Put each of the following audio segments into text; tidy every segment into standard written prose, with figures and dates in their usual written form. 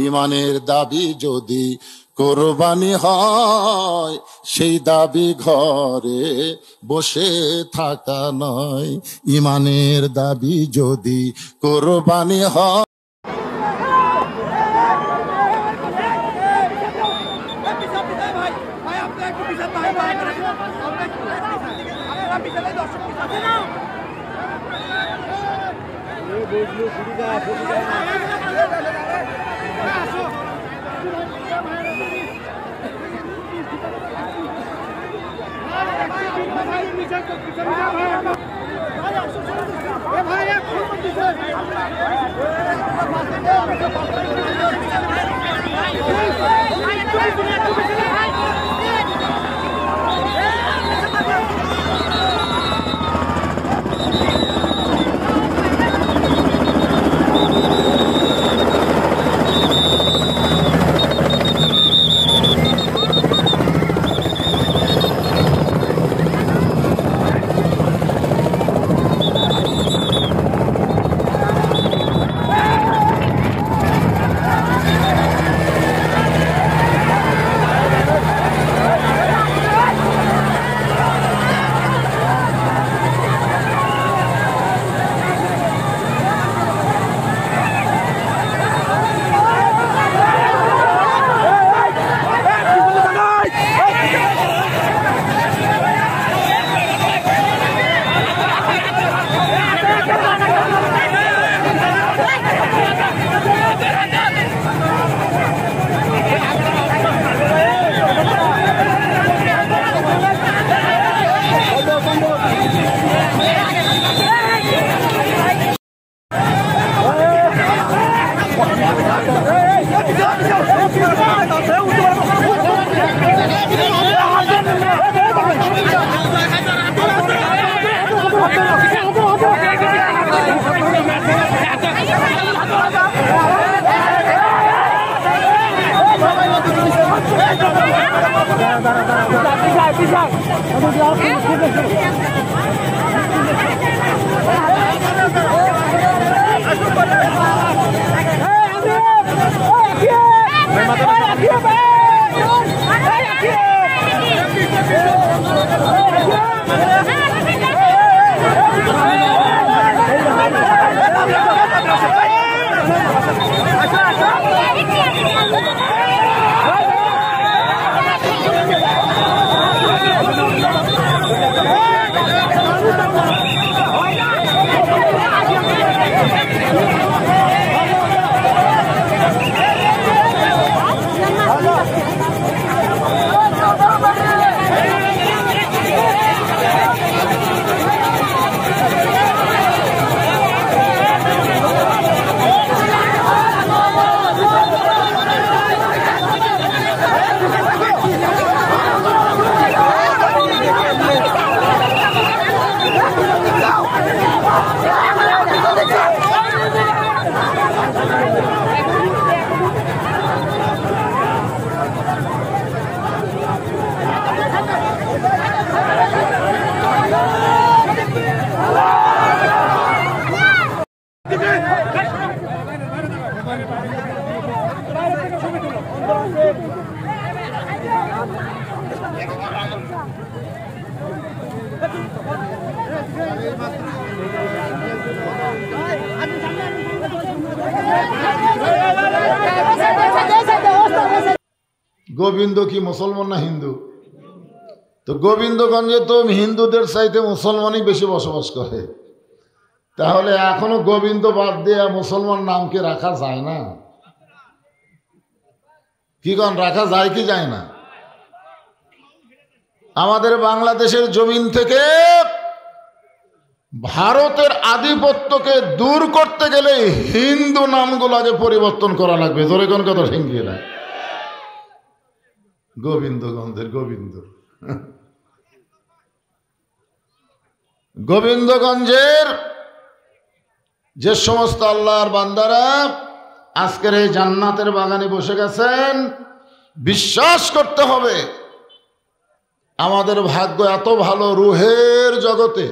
ইমানের দাবি যদি কোরবানি হয়, সেই দাবি ঘরে বসে থাকা নয়। ইমানের দাবি যদি কোরবানি হয়। গোবিন্দ কি মুসলমান না হিন্দু? তো গোবিন্দগঞ্জে তো হিন্দুদের চাইতে মুসলমানই বেশি বসবাস করে। তাহলে এখনো গোবিন্দ বাদ দিয়ে মুসলমান নামকে রাখা যায় না? কি কন, রাখা যায় কি যায় না? আমাদের বাংলাদেশের জমিন থেকে ভারতের আধিপত্যকে দূর করতে গেলে হিন্দু নামগুলো আগে পরিবর্তন করা লাগবে। জোরে কোন কথা ঠেঙ্গিয়ে না। গোবিন্দগঞ্জের গোবিন্দ, গোবিন্দগঞ্জের যে সমস্ত আল্লাহর বান্দারা আজকের এই জান্নাতের বাগানে বসে গেছেন, বিশ্বাস করতে হবে আমাদের ভাগ্য এত ভালো। রুহের জগতে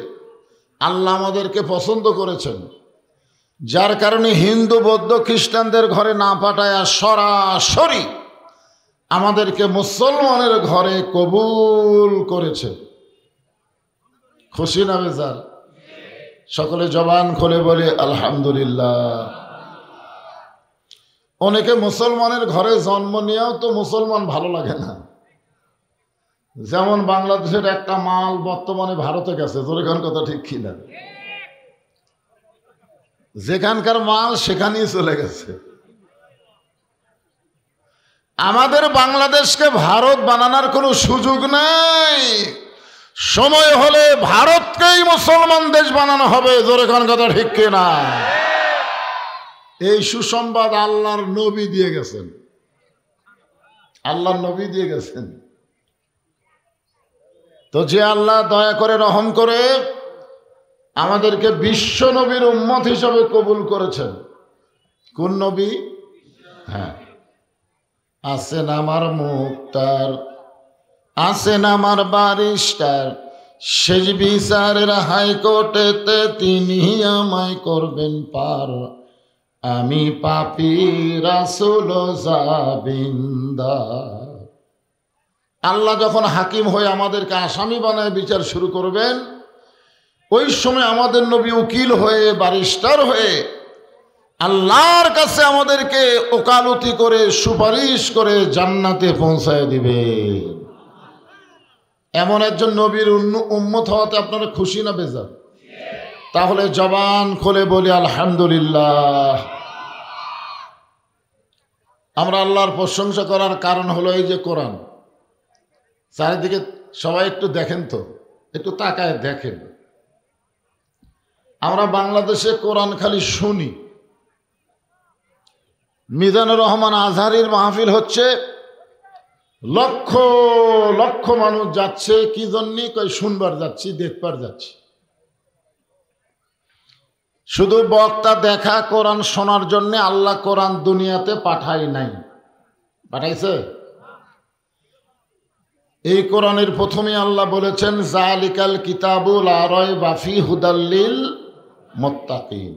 আল্লাহ আমাদেরকে পছন্দ করেছেন। যার কারণে হিন্দু বৌদ্ধ খ্রিস্টানদের ঘরে না পাঠায় সরাসরি আমাদেরকে মুসলমানের ঘরে কবুল করেছে। খুশি না বেজার? সকলে জবান খুলে বলে আলহামদুলিল্লাহ। অনেকে মুসলমানের ঘরে জন্ম নিয়েও তো মুসলমান ভালো লাগে না। যেমন বাংলাদেশের একটা মাল বর্তমানে ভারতে গেছে, যেখান কথা ঠিক কিনা, যেখানকার মাল সেখানেই চলে গেছে। আমাদের বাংলাদেশকে ভারত বানানোর কোনো সুযোগ নেই। সময় হলে ভারতকেই মুসলমান দেশ বানানো হবে, যেখান কথা ঠিক কিনা। এই সুসংবাদ আল্লাহর নবী দিয়ে গেছেন, আল্লাহর নবী দিয়ে গেছেন। তো যে আল্লাহ দয়া করে রহম করে আমাদেরকে বিশ্ব নবীর উম্মত হিসাবে কবুল করেছেন। কোন নবী? হ্যাঁ, আছেন আমার মুক্তার, আছেন আমার বারিস্টার, শেষ বিচারের হাইকোর্টেতে তিনি আমায় করবেন পার। আমি পাপী রাসূল জাবিন্দার। আল্লাহ যখন হাকিম হয়ে আমাদেরকে আসামি বানায় বিচার শুরু করবেন, ওই সময় আমাদের নবী উকিল হয়ে ব্যারিস্টার হয়ে আল্লাহর কাছে আমাদেরকে ওকালতি করে সুপারিশ করে জান্নাতে পৌঁছায় দিবে। এমন একজন নবীর উম্মত হওয়াতে আপনারা খুশি না বেজার? তাহলে জবান খুলে বলি আলহামদুলিল্লাহ। আমরা আল্লাহর প্রশংসা করার কারণ হলো এই যে কোরআন। চারিদিকে সবাই একটু দেখেন তো, একটু তাকায় দেখেন। আমরা বাংলাদেশে কোরআন খালি শুনি। মিজানুর রহমান আজহারির মাহফিল হচ্ছে, লক্ষ লক্ষ মানুষ যাচ্ছে। কি জন্য? কই শুনবার যাচ্ছি, দেখবার যাচ্ছি। শুধু বক্তা দেখা, কোরআন শোনার জন্য আল্লাহ কোরআন দুনিয়াতে পাঠায় নাই। পাঠাইছে? এই কোরআনের প্রথমে আল্লাহ বলেছেন জালিকাল কিতাবুল লা রায়বা ফীহি হুদাল লিল মুত্তাকিন।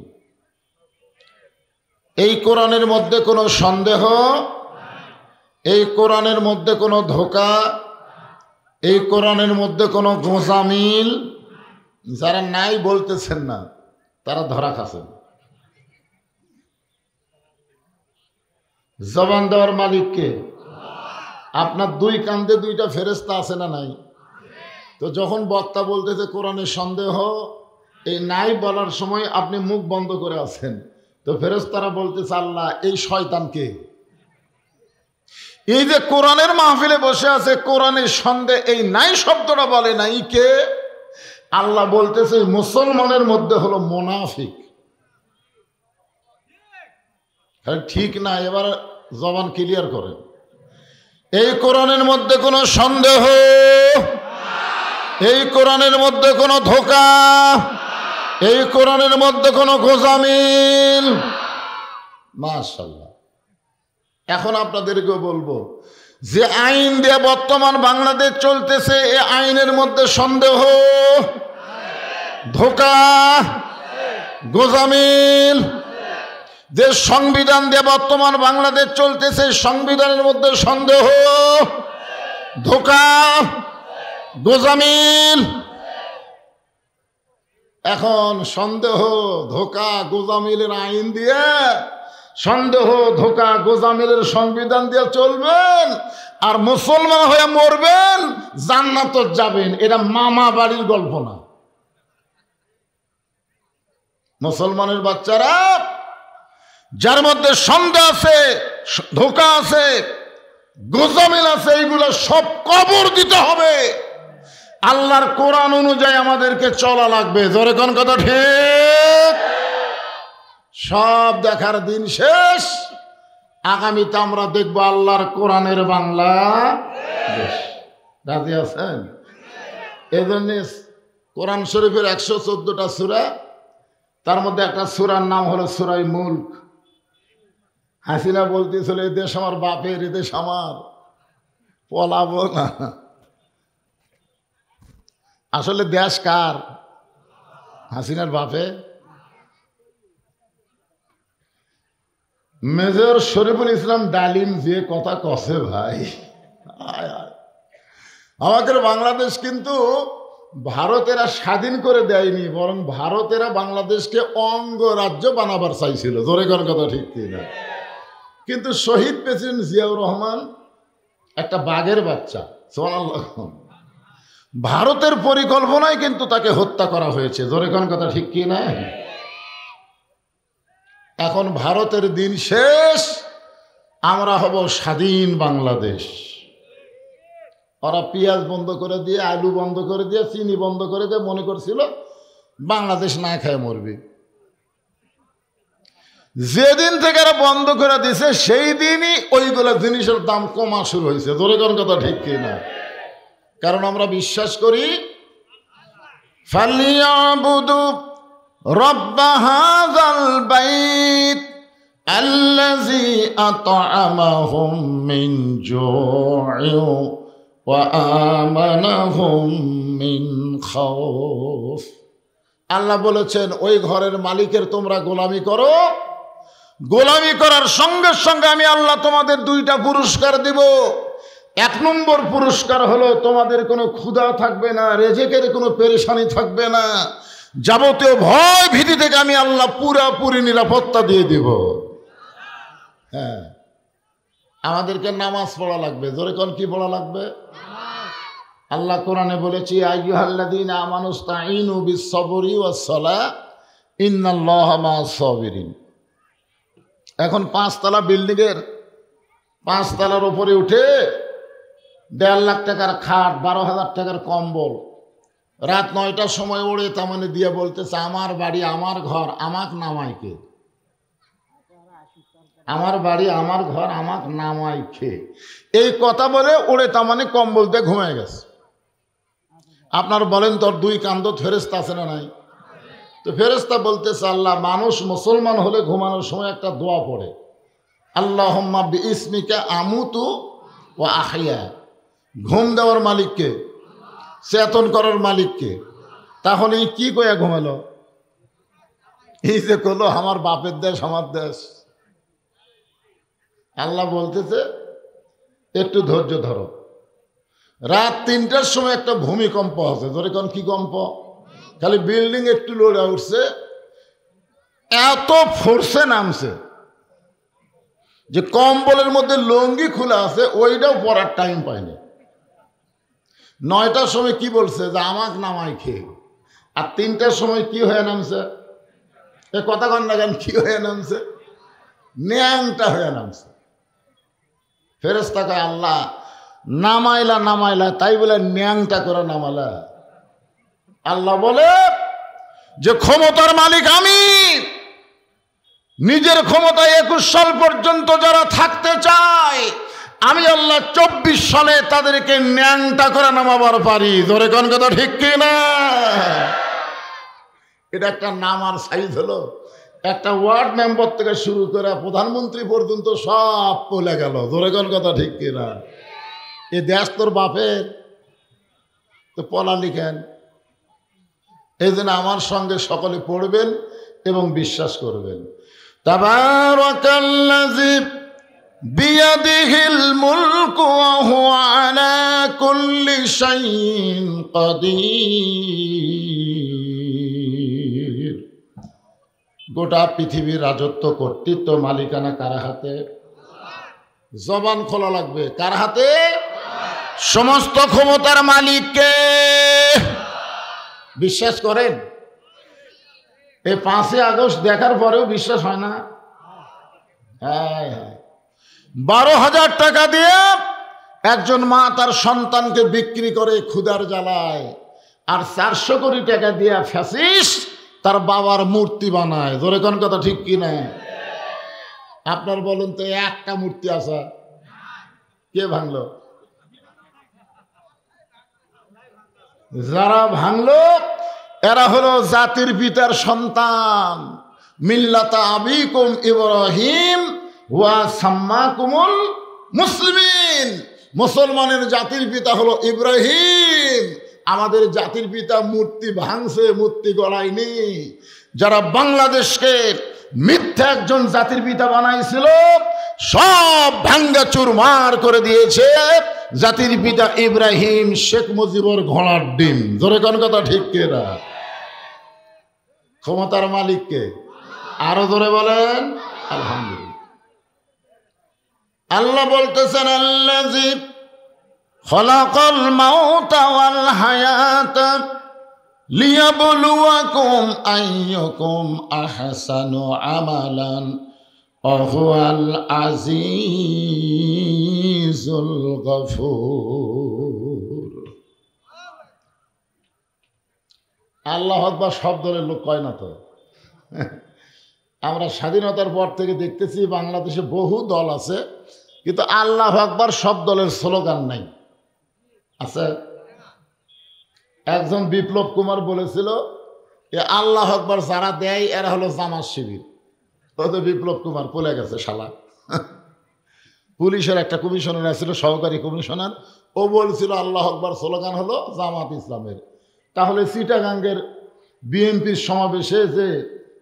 এই কোরআনের মধ্যে কোনো সন্দেহ, এই কোরআনের মধ্যে কোনো ধোঁকা, এই কোরআনের মধ্যে কোনো গোঁজামিল। যারা নাই বলতেছেন না, তারা ধরা খাচ্ছেন। জবান দেওয়ার মালিককে। আপনার দুই কান্দে দুইটা ফেরেশতা আছে না নাই? তো যখন বক্তা বলতেছে কোরআনের সন্দেহ, এই নাই বলার সময় আপনি মুখ বন্ধ করে আছেন, তো ফেরেশতারা বলতেছে আল্লাহ এই শয়তানকে। এই যে কোরআনের মাহফিলে বসে আছে, কোরআনের সন্দেহ এই নাই শব্দটা বলে নাই কে? আল্লাহ বলতেছে মুসলমানের মধ্যে হলো মুনাফিক। ঠিক না? এবার জবান ক্লিয়ার করেন। এই কোরআনের মধ্যে কোনো সন্দেহ, এই কোরআনের মধ্যে কোনো ধোঁকা, এই কোরআনের মধ্যে কোনো গোঁজামিল। মাশাআল্লাহ। এখন আপনাদেরকে বলবো, যে আইন দিয়ে বর্তমান বাংলাদেশ চলতেছে, এই আইনের মধ্যে সন্দেহ, ধোঁকা, গোঁজামিল। যে সংবিধান দিয়ে বর্তমান বাংলাদেশ চলতেছে, সংবিধানের মধ্যে সন্দেহ, ধোঁকা, গোঁজামিল। এখন সন্দেহ, ধোঁকা, গোঁজামিলের আইন দিয়ে, সন্দেহ, ধোঁকা, গোঁজামিলের সংবিধান দিয়ে চলবেন, আর মুসলমান হয়ে মরবেন, জান্নাত যাবেন। এটা মামা বাড়ির গল্প না। মুসলমানের বাচ্চারা যার মধ্যে সন্দেহ আছে, ধোঁকা আছে, গোঁজামিল আছে, এইগুলো সব কবর দিতে হবে। আল্লাহর কোরআন অনুযায়ী আমাদেরকে চলা লাগবে। জোরে কোন কথা ঠিক? সব দেখার দিন শেষ। আগামীতে আমরা দেখবো আল্লাহর কোরআনের বাংলা দেশ। রাজি আছেন? এই জন্য কোরআন শরীফের 114টা সূরা, তার মধ্যে একটা সূরার নাম হলো সূরা মুলক। হাসিনা বলতেছিল এই দেশ আমার বাপের, এই দেশ আমার, পলাবো না। আসলে দেশ কার? হাসিনার বাপে। মেজর শরীফুল ইসলাম ডালিম যে কথা কষে ভাই, আমাদের বাংলাদেশ কিন্তু ভারতেরা স্বাধীন করে দেয়নি, বরং ভারতেরা বাংলাদেশকে অঙ্গরাজ্য বানাবার চাইছিল। জোরে কোন কথা ঠিক কিনা? কিন্তু শহীদ প্রেসিডেন্ট জিয়াউর রহমান একটা বাঘের বাচ্চা, সুবহানাল্লাহ, ভারতের পরিকল্পনায় কিন্তু তাকে হত্যা করা হয়েছে। জোরে কোন কথা ঠিক কিনা? এখন ভারতের দিন শেষ, আমরা হব স্বাধীন বাংলাদেশ। ওরা পেঁয়াজ বন্ধ করে দিয়ে, আলু বন্ধ করে দিয়ে, চিনি বন্ধ করে দিয়ে মনে করছিল বাংলাদেশ না খায় মরবে। যেদিন থেকে এরা বন্ধ করে দিছে সেই দিনই ওইগুলো জিনিসের দাম কমা শুরু হয়েছে। জোরে কোন কথা ঠিক কিনা? কারণ আমরা বিশ্বাস করি ফালিয়াবুদু রব্ব হাযাল বাইত আল্লাযী আত'আমাহুম মিন জু'ইন ওয়া আমানাহুম মিন খাউফ। আল্লাহ বলেছেন ওই ঘরের মালিকের তোমরা গোলামি করো, গোলামি করার সঙ্গে সঙ্গে আমি আল্লাহ তোমাদের দুইটা পুরস্কার দিব। এক নম্বর পুরস্কার হলো তোমাদের কোনো ক্ষুধা থাকবে না, রেজেকের কোনো পেরেশানি থাকবে না, যাবতীয় ভয় ভীতি থেকে আমি আল্লাহ পুরাপুরি নিরাপত্তা দিয়ে দিব। হ্যাঁ, আমাদেরকে নামাজ পড়া লাগবে। জোরে কোন কি পড়া লাগবে? আল্লাহ কোরআনে বলেছি আইয়ুহাল্লাযীনা আমানুস্তাঈনু বিস-সাবরি ওয়াস-সালাহ ইন্নাল্লাহা মা'আস-সাবিরিন। এখন 5 তলা বিল্ডিংয়ের 5 তলার উপরে উঠে 1.5 লাখ টাকার খাট, 12,000 টাকার কম্বল, রাত 9টার সময় ওড়ে তামানে দিয়ে বলতেছে আমার বাড়ি আমার ঘর আমাক নামাই কে, আমার বাড়ি আমার ঘর আমাক নামাই খে। এই কথা বলে ওড়ে তামানে কম্বল দিয়ে ঘুমিয়ে গেছে। আপনার বলেন তোর 2 কান্দত ফেরেশতা আছে না নাই? তো ফেরেশতা বলতেছে আল্লাহ মানুষ মুসলমান হলে ঘুমানোর সময় একটা দোয়া পড়ে, আল্লাহুম্মা বিইসমিকা আমুতু ওয়া আহইয়া। ঘুম দেওয়ার মালিককে, চেতন করার মালিককে। তাহলে কি কইয়া ঘুমালো? এই যে করলো আমার বাপের দেশ আমার দেশ। আল্লাহ বলতেছে একটু ধৈর্য ধরো। রাত 3টার সময় একটা ভূমিকম্প আছে। ধরে কোন কি কম্প? খালি বিল্ডিং একটু লড়ে উঠছে, এত ফোর্সে নামছে যে কম্বলের মধ্যে লুঙ্গি খোলা আছে ওইটাও পরার টাইম পায়নি। 9টার সময় কি বলছে যে আমাক নামাই খেয়ে, আর 3টার সময় কি হয়ে নামছে? এ কথা কন না কেন? কি হয়ে নামছে? ন্যাংটা হয়ে নামছে। ফেরেশতা কয় আল্লাহ নামাইলা নামাইলা তাই বলে ন্যাংটা করে নামালা? আল্লাহ বলে যে ক্ষমতার মালিক আমি, নিজের ক্ষমতায় 21 সাল পর্যন্ত যারা থাকতে চায় আমি আল্লাহ 24 সালে তাদেরকে ন্যাংটা করে নামাবার পারি। ধরে কোন কথা ঠিক কিনা? এটা একটা নামার সাইজ হলো। একটা ওয়ার্ড মেম্বার থেকে শুরু করে প্রধানমন্ত্রী পর্যন্ত সব পলে গেল। ধরে কোন কথা ঠিক কিনা? এ দেশ তোর বাপের, তো পলা লিখেন। এই জন্য আমার সঙ্গে সকলে পড়বেন এবং বিশ্বাস করবেন। তাবারাকাল্লাযী বিয়াদিহিল মুলকু ওয়া হুয়া আলা কুল্লি শাইইন কাদির। গোটা পৃথিবীর রাজত্ব কর্তৃত্ব মালিকানা কার হাতে? জবান খোলা লাগবে। কার হাতে? সমস্ত ক্ষমতার মালিককে। বিশ্বাস করেন? এই 5 আগস্ট দেখার পরেও বিশ্বাস হয় না? হ্যাঁ, 12,000 টাকা দিয়ে একজন মা তার সন্তানকে বিক্রি করে ক্ষুধার জ্বালায়, আর 400 কোটি টাকা দিয়ে ফ্যাসিস্ট তার বাবার মূর্তি বানায়। ধরে কোন কথা ঠিক কি না? আপনার বলুন তো একটা মূর্তি আছে, কে ভাঙলো? যারা ভাঙলো এরা হলো জাতির পিতার সন্তান। মিল্লাতা আবিকুম ইব্রাহিম ওয়া সাম্মাকুমুল মুসলিমিন। মুসলমানের জাতির পিতা হলো ইব্রাহিম। আমাদের জাতির পিতা মূর্তি ভাঙছে, মূর্তি গড়ায়নি। যারা বাংলাদেশকে মিথ্যা একজন জাতির পিতা বানাইছিল, সব ভাঙ্গা চুরমার করে দিয়েছে জাতির পিতা ইব্রাহিম শেখ মুজিবুর ঘোড়ার ডিম। জোরে কোন কথা ঠিক কিনা? ক্ষমতার মালিককে আরো জোরে বলেন আলহামদুলিল্লাহ। আল্লাহ বলতেছেন আল্লাযী খালাকাল মাউতা ওয়াল হায়াতা লিয়াবলুয়াকুম আইয়ুকুম আহসানু আমালান ওয়া হুয়াল আজিজুল গফুর। আল্লাহু আকবার শব্দের লোক কয় না তো। আমরা স্বাধীনতার পর থেকে দেখতেছি বাংলাদেশে বহু দল আছে, কিন্তু আল্লাহু আকবার সব দলের স্লোগান নাই। আছে একজন বিপ্লব কুমার বলেছিল এ আল্লাহু আকবার যারা দেয় এরা হলো জামাত শিবির। ও তো বিপ্লব কুমার পলে গেছে শালা। পুলিশের একটা কমিশনার ছিল, সহকারী কমিশনার, ও বলছিল আল্লাহু আকবার স্লোগান হলো জামাত ইসলামের। তাহলে চিটাগাঙ্গের বিএনপির সমাবেশে যে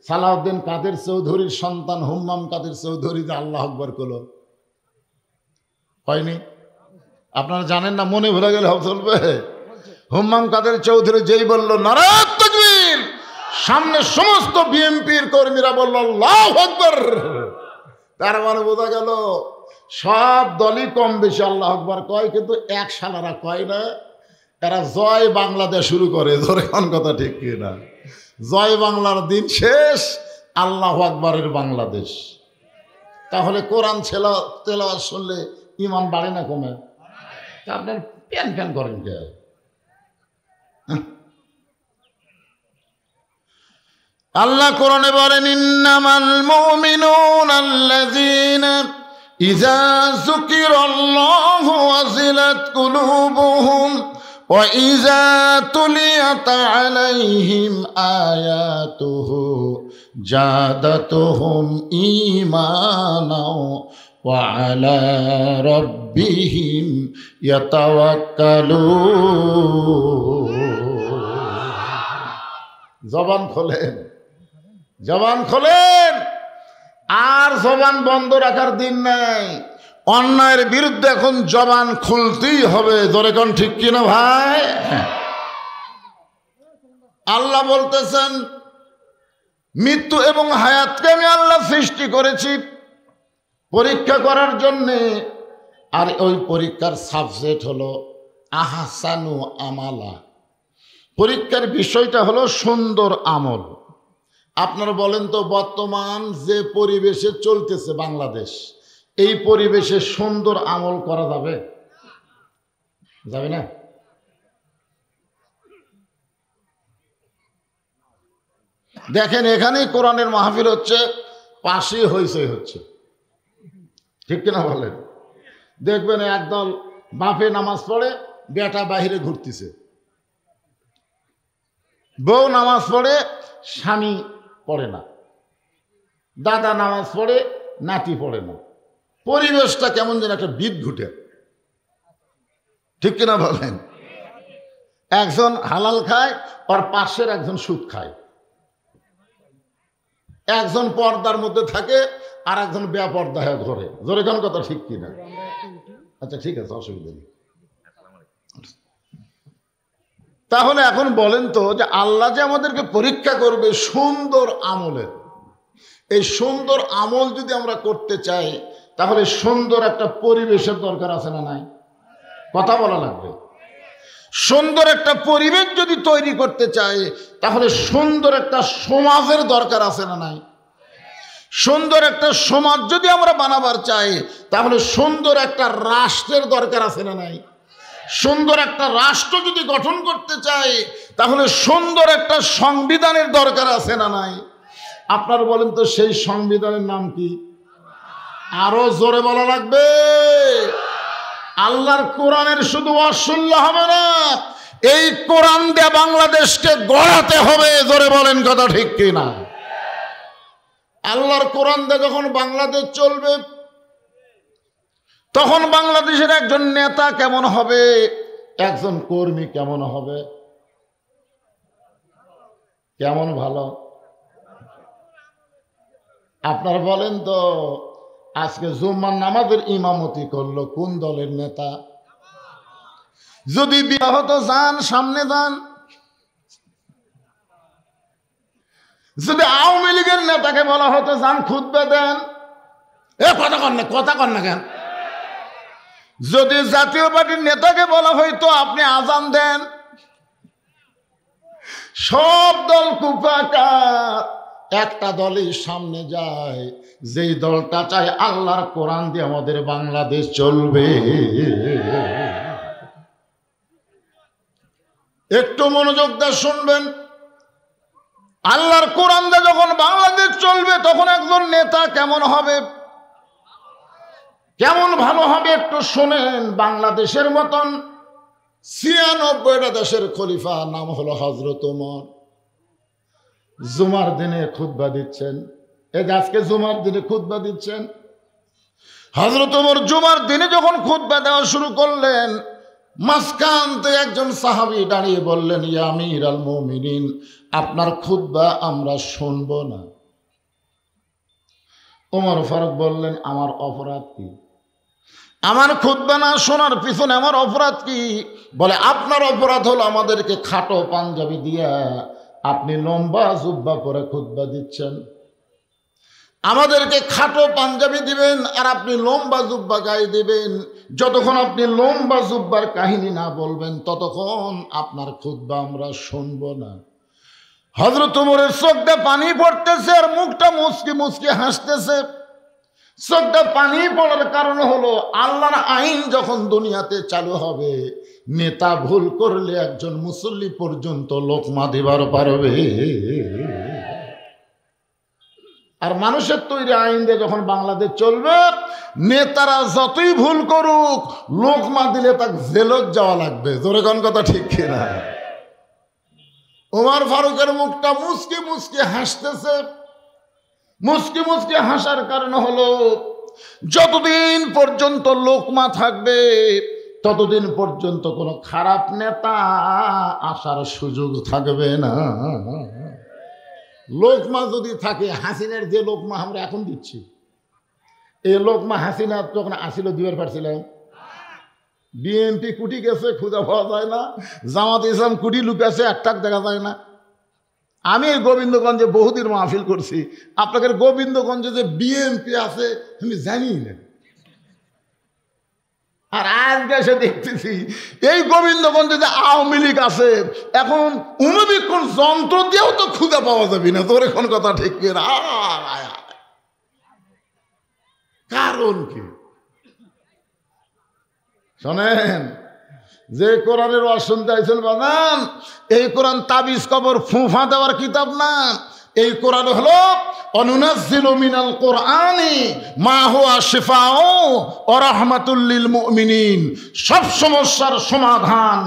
সালাউদ্দিন কাদের চৌধুরীর সন্তান হুম্মাম কাদের চৌধুরী যে আল্লাহু আকবার করলো হয়নি? আপনারা জানেন না? মনে ভুলে গেলে চলবে? হুম্মাম কাদের চৌধুরী যেই বলল নারায়ে তাকবীর, সামনে সমস্ত বিএনপির কর্মীরা বলল আল্লাহু আকবার। তার মানে বোঝা গেল সব দলই কম বেশি আল্লাহু আকবার কয়, কিন্তু এক শালারা কয় না। এরা জয় বাংলাদেশ শুরু করে। ধরে কোন কথা ঠিক কিনা? জয় বাংলার দিন শেষ, আল্লাহু আকবারের বাংলাদেশ। তাহলে কোরআন তেলাওয়াত শুনলে ঈমান বাড়ে না কমে? আপনার প্যান প্যান করেন কে? আল্লাহ কোরআনে বলেন ইন্নামাল মুমিনুনা আল্লাযীনা ইযা যুকিরাল্লাহু ওয়াজিলাত কুলুবুহুম ওয়া ইযা তুলিয়াত আলাইহিম আয়াতুহু জাদাতুহুম ঈমানাও ওয়া আলা রাব্বিহিম ইয়াতাওয়াক্কালুন। জবান খোলেন, জবান খোলেন, আর জবান বন্ধ রাখার দিন নাই। অন্যায়ের বিরুদ্ধে এখন জবান খুলতেই হবে। জোরে কোন ঠিক কিনা ভাই? আল্লাহ বলতেছেন মৃত্যু এবং হায়াতকে আমি আল্লাহ সৃষ্টি করেছি পরীক্ষা করার জন্যে। আর ওই পরীক্ষার সাবজেক্ট হলো আহসানু আমালা। পরীক্ষার বিষয়টা হলো সুন্দর আমল। আপনারা বলেন তো, বর্তমান যে পরিবেশে চলতেছে বাংলাদেশ, এই পরিবেশে সুন্দর আমল করা যাবে? যাবে না? দেখেন এখানেই কোরআনের মাহফিল হচ্ছে, পাশেই হইচই হচ্ছে, ঠিক কিনা বলেন? দেখবেন একদল বাপে নামাজ পড়ে, বেটা বাহিরে ঘুরতেছে, বউ নামাজ পড়ে, স্বামী পড়ে না, দাদা নামাজ পড়ে, নাতি পড়ে না। পরিবেশটা কেমন যেন একটা বিদঘুটে, ঠিক কিনা বলেন? একজন হালাল খায়, আর পাশের একজন সুদ খায়। একজন পর্দার মধ্যে থাকে, আর একজন বেপর্দা হয়ে ঘরে। জোরে কোন কথা ঠিক কিনা? আচ্ছা ঠিক আছে, অসুবিধা নেই। তাহলে এখন বলেন তো, যে আল্লাহ যে আমাদেরকে পরীক্ষা করবে সুন্দর আমলের, এই সুন্দর আমল যদি আমরা করতে চাই, তাহলে সুন্দর একটা পরিবেশের দরকার আছে না নাই? কথা বলা লাগবে। সুন্দর একটা পরিবেশ যদি তৈরি করতে চাই, তাহলে সুন্দর একটা সমাজের দরকার আছে না নাই? সুন্দর একটা সমাজ যদি আমরা বানাবার চাই, তাহলে সুন্দর একটা রাষ্ট্রের দরকার আছে না নাই? সুন্দর একটা রাষ্ট্র যদি গঠন করতে চাই, তাহলে সুন্দর একটা সংবিধানের দরকার আছে না নাই? আপনারা বলেন তো, সেই সংবিধানের নাম কি? আরো জোরে বলা লাগবে। আল্লাহর কোরআনের শুধু অশুনলে হবে না, এই কোরআন দিয়ে বাংলাদেশকে গড়াতে হবে। জোরে বলেন কথা ঠিক কিনা? আল্লাহর কোরআন দিয়ে যখন বাংলাদেশ চলবে, তখন বাংলাদেশের একজন নেতা কেমন হবে, একজন কর্মী কেমন হবে? কেমন ভালো? আপনারা বলেন তো, আজকে জুম্মার নামাজের ইমামতি করলো কোন দলের নেতা? যদি বিয়ে হতো যান, সামনে যান। যদি আওয়ামী লীগের নেতাকে বলা হতো যান খুতবা দেন, কথা কন না কেন? যদি জাতীয় পার্টির নেতাকে বলা হইতো আপনি আজান দেন। সব দল কুপাকার, একটা দলই সামনে যায়, যেই দলটা চায় আল্লাহর কোরআন দিয়ে আমাদের বাংলাদেশ চলবে। একটু মনোযোগ দিয়ে শুনবেন, আল্লাহর কোরআন দিয়ে যখন বাংলাদেশ চলবে তখন একজন নেতা কেমন হবে, কেমন ভালো হবে একটু শোনেন। বাংলাদেশের মতন ৯৬টা দেশের খলিফা, নাম হলো হযরত ওমর, জুমার দিনে খুতবা দিচ্ছেন। এই যে আজকে জুমার দিনে খুতবা দিচ্ছেন, হযরত ওমর জুমার দিনে যখন খুতবা দেওয়া শুরু করলেন, মাঝখান থেকে একজন সাহাবী দাঁড়িয়ে বললেন, ইয়া আমিরাল মুমিনিন, আপনার খুতবা আমরা শুনব না। ওমর ফারুক বললেন, আমার অপরাধ কি? আমার খুতবা না শোনার পিছনে আমার অপরাধ কি? বলে, আপনার অপরাধ হলো আমাদেরকে খাটো পাঞ্জাবি দিয়া আপনি লম্বা জুব্বা পরে খুতবা দিচ্ছেন। আমাদেরকে খাটো পাঞ্জাবি দিবেন আর আপনি লম্বা জুব্বা গায়ে দিবেন। যতক্ষণ আপনি লম্বা জুব্বার কাহিনী না বলবেন ততক্ষণ আপনার খুতবা আমরা শুনব না। হযরত ওমরের চোখটা পানি পড়তেছে আর মুখটা মুচকি মুচকি হাসতেছে। চোখটা পানি পড়ার কারণ হলো, আল্লাহর আইন যখন দুনিয়াতে চালু হবে, নেতা ভুল করলে একজন মুসল্লি পর্যন্ত লোকমা দিবার পারবে। আর মানুষের তৈরি আইন দিয়ে যখন বাংলাদেশ চলবে, নেতারা যতই ভুল করুক, লোকমা দিলে তাকে জেলত যাওয়া লাগবে। জোরে কোন কথা ঠিক কিনা? ওমর ফারুকের মুখটা মুচকি মুচকি হাসতেছে। মুচকি মুচকি হাসার কারণ হলো, যতদিন পর্যন্ত লোকমা থাকবে ততদিন পর্যন্ত কোনো খারাপ নেতা আসার সুযোগ থাকবে না। লোকমা যদি থাকে, হাসিনার যে লোকমা আমরা এখন দিচ্ছি, এই লোকমা হাসিনা যখন আসিল দিবার পারছিলাম। বিএনপি কুটি গেছে, খুঁজে পাওয়া যায় না। জামাত ইসলাম কুটি লুকাছে, একটাক দেখা যায় না। আমি গোবিন্দগঞ্জে বহুদিন মাহফিল করছি, আপনাদের গোবিন্দগঞ্জে যে বিএনপি আছে আমি জানি না। আর আজকে এসে দেখতেছি এই গোবিন্দগঞ্জে যে আওয়ামী লীগ আছে, এখন অনুবীক্ষণ যন্ত্র দিয়েও তো খুঁজে পাওয়া যাবে না। তোর এখন কথা ঠিক কিনা? কারণ কি শোনেন, যে কোরআনের ওয়াজ শুনতে আইছেন বাজান, এই কোরআন তাবিজ কবর ফুঁফা দেওয়ার কিতাব না। এই কোরআন হলো অনুনাজ্জিলু মিনাল কোরআনি মা হুয়া শিফাউ ওয়া রাহমাতুল লিল মুমিনিন। সব সমস্যার সমাধান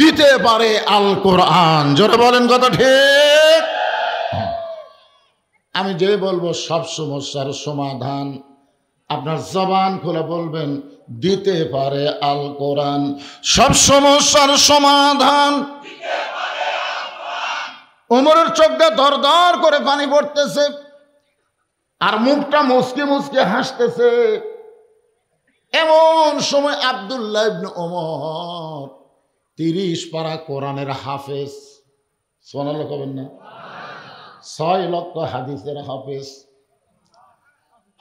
দিতে পারে আল কোরআন। জোরে বলেন কথা ঠিক? আমি যে বলবো সব সমস্যার সমাধান, আপনার জবান খুলে বলবেন দিতে পারে আল কোরআন। সব সমস্যার সমাধান। ওমরের চোখটা দর দর করে পানি পড়তেছে আর মুখটা মুচকি মুচকি হাসতেছে। এমন সময় আব্দুল্লাহ ইবনে ওমর 30 পারা কোরআনের হাফেজ, সুবহানাল্লাহ কবেন না, 6 লক্ষ হাদিসের হাফেজ।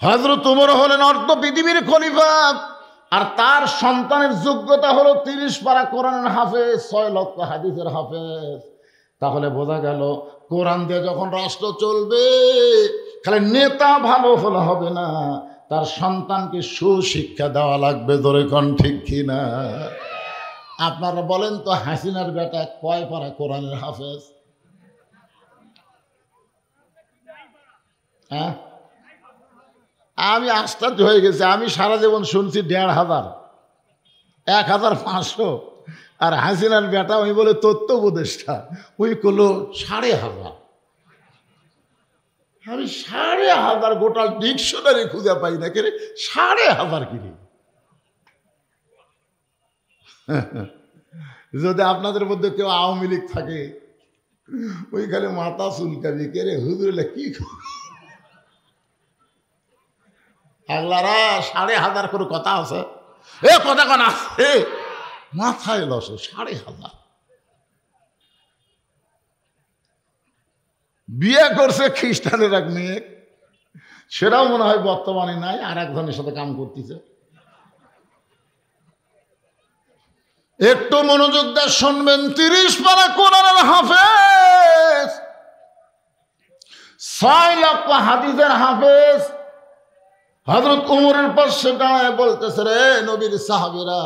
হযরত ওমর হলেন অর্ধ পৃথিবীর খলিফা, আর তার সন্তানের যোগ্যতা হলো 30 পারা কোরআনের হাফেজ, 6 লক্ষ হাদিসের হাফেজ। তাহলে বোঝা গেল, কোরআন দিয়ে যখন রাষ্ট্র চলবে, খালি নেতা ভালো হলে হবে না, তার সন্তানকে সুশিক্ষা দেওয়া লাগবে। ধরে কোন ঠিক কিনা? আপনারা বলেন তো, হাসিনার বেটা কয় পারা কোরআনের হাফেজ? হ্যাঁ, আমি আশ্চর্য হয়ে গেছি। আমি সারা জীবন শুনছি 1,500, 1,500, আর হাসিনার বেটা ওই বলে তথ্য উপদেষ্টা, ওই করলো 1,500। আমি 1,500 গোটা ডিকশনারি খুঁজে পাই না। কেরে 1,500 কিনে? যদি আপনাদের মধ্যে কেউ আওয়ামী লীগ থাকে, ওইখানে মাথা চুলকাবি, কেরে হুজুর কি আগলারা ১,৫০০ করে কথা আছে, এ কথা কোন আছে মাথায় লসে ১,৫০০। বিয়ে করছে খ্রিস্টানের এক মেয়ে, সেটাও মনে হয় বর্তমানে নাই, আর একজনের সাথে কাম করতেছে। একটু মনোযোগ দিয়ে শুনবেন। ৩০ পারা কোরআনের হাফেজ, ৬ লক্ষ হাদিসের হাফেজ হযরত ওমরের পাশে দাঁড়ায় বলতেছে, রে নবীর সাহাবীরা,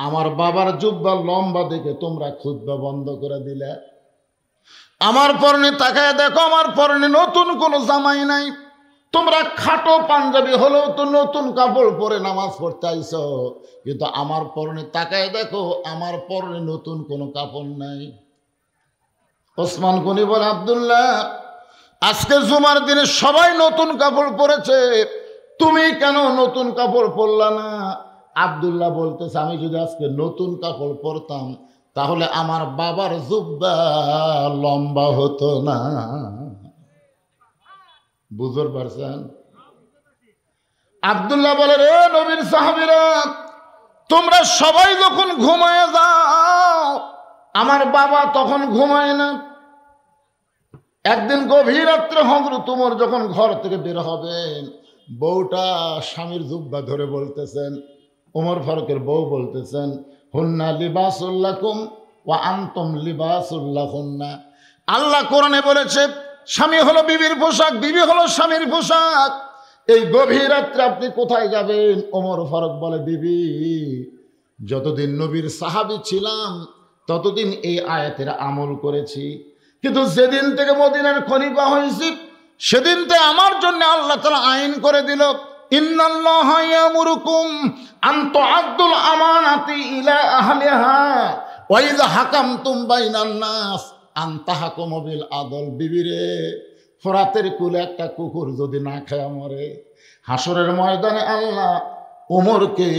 আমার বাবার জুব্বা লম্বা দেখে তোমরা খুতবা বন্ধ করে দিলে। আমার পরনে তাকায় দেখো, আমার পরনে নতুন কোনো জামাই নাই। তোমরা খাটো পাঞ্জাবি হলেও তো নতুন কাপড় পরে নামাজ পড়তে আইছো, কিন্তু আমার পরনে তাকায় দেখো, আমার পরনে নতুন কোনো কাপড় নাই। ওসমান গনি বলে, আব্দুল্লাহ, আজকে জুমার দিনে সবাই নতুন কাপড় পরেছে, তুমি কেন নতুন কাপড় পরলা না? আব্দুল্লাহ বলতেছে, আমি যদি আজকে নতুন কাপড় পরতাম তাহলে আমার বাবার জুব্বা লম্বা হতো না। বুঝতে পারছেন? আব্দুল্লাহ বলে, রে নবীর সাহাবীরা, তোমরা সবাই যখন ঘুমায় যাও, আমার বাবা তখন ঘুমায় না। একদিন গভীর রাত্রে হযরত ওমর যখন ঘর থেকে বের হবেন, বউটা স্বামীর জুব্বা ধরে বলতেছেন, ওমর ফারুকের বউ বলতেছেন, হুন্না লিবাসুল লাকুম ওয়া আনতুম লিবাসুল লাহুন্না। আল্লাহ কোরআনে বলেছে, স্বামী হলো বিবির পোশাক, বিবি হলো স্বামীর পোশাক। এই গভীর রাত্রে আপনি কোথায় যাবেন? ওমর ফারুক বলে, বিবি, যতদিন নবীর সাহাবী ছিলাম ততদিন এই আয়াতের আমল করেছি, কিন্তু যেদিন থেকে মদিনার খলিফা হয়েছি সেদিন থেকে আমার জন্য আল্লাহ তাআলা আইন করে দিল, ইন্নাল্লাহা ইয়ামুরুকুম আন তুআদ্দুল আমানাতি ইলা আহলিহা ওয়া ইযা হাকামতুম বাইনান নাস আন তাহকুমু বিল আদল। বিবিরে, ফোরাতের কুলে একটা কুকুর যদি না খায় মরে, হাসরের ময়দানে আল্লাহ ওমরকে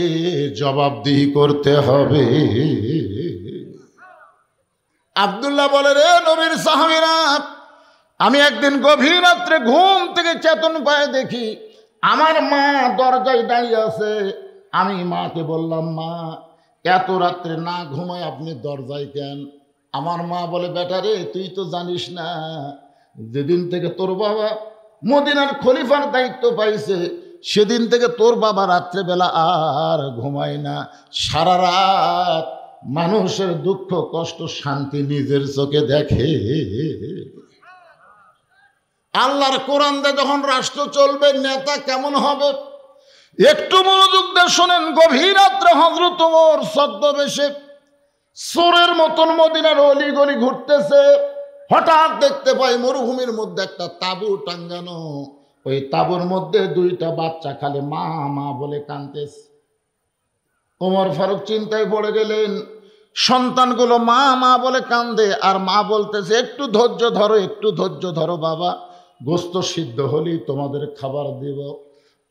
জবাবদিহি করতে হবে। আব্দুল্লাহ বলে, রে নবীর সাহাবীরা, আমি একদিন গভীর রাত্রে ঘুম থেকে চেতন পায়ে দেখি আমার মা দরজায় দাঁড়িয়ে আছে। আমি মাকে বললাম, মা, এত রাত্রে না ঘুমায় আপনি দরজায় কেন? আমার মা বলে, বেটা রে, তুই তো জানিস না, যেদিন থেকে তোর বাবা মদিনার খলিফার দায়িত্ব পাইছে সেদিন থেকে তোর বাবা রাত্রেবেলা আর ঘুমায় না, সারা রাত মানুষের দুঃখ কষ্ট শান্তি নিজের চোখে দেখে। আল্লাহর কোরআন দিয়ে যখন রাষ্ট্র চলবে, নেতা কেমন হবে একটু মনোযোগ দিয়ে শোনেন। গভীর রাত্রে হযরত ওমর ছদ্মবেশে চোরের মতন মদিনার অলি গলি ঘুরতেছে। হঠাৎ দেখতে পাই মরুভূমির মধ্যে একটা তাঁবু টাঙ্গানো, ওই তাঁবুর মধ্যে 2টা বাচ্চা খালি মা মা বলে কাঁদতেছে। ওমর ফারুক চিন্তায় পড়ে গেলেন, সন্তানগুলো মা মা বলে কান্দে, আর মা বলতেছে, একটু ধৈর্য ধরো, একটু ধৈর্য ধরো বাবা, গোস্ত সিদ্ধ হলেই তোমাদের খাবার দিব।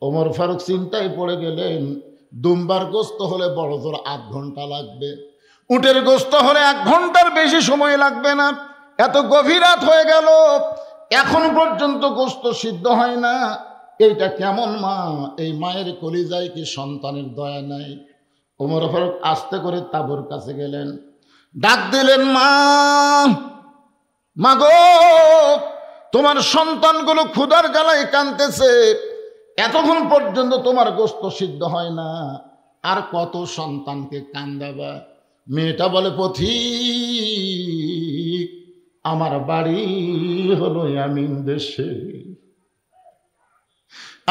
ওমর ফারুক চিন্তায় পড়ে গেলেন, দুম্বার গোস্ত হলে বড় জোর 8 ঘন্টা লাগবে, উটের গোস্ত হলে 1 ঘন্টার বেশি সময় লাগবে না। এত গভীর রাত হয়ে গেল, এখন পর্যন্ত গোস্ত সিদ্ধ হয় না। এইটা কেমন মা? এই মায়ের কলিজায় কি সন্তানের দয়া নাই? ওমর ফারুক আস্তে করে তাঁবুর কাছে গেলেন, ডাক দিলেন, মা, মাগো, তোমার সন্তানগুলো ক্ষুধার জ্বালায় কাঁদতেছে, এতক্ষণ পর্যন্ত তোমার গোস্ত সিদ্ধ হয় না, আর কত সন্তানকে কান্দাবা? মেয়েটা বলে, পথিক, আমার বাড়ি হলো ইয়ামিন দেশে।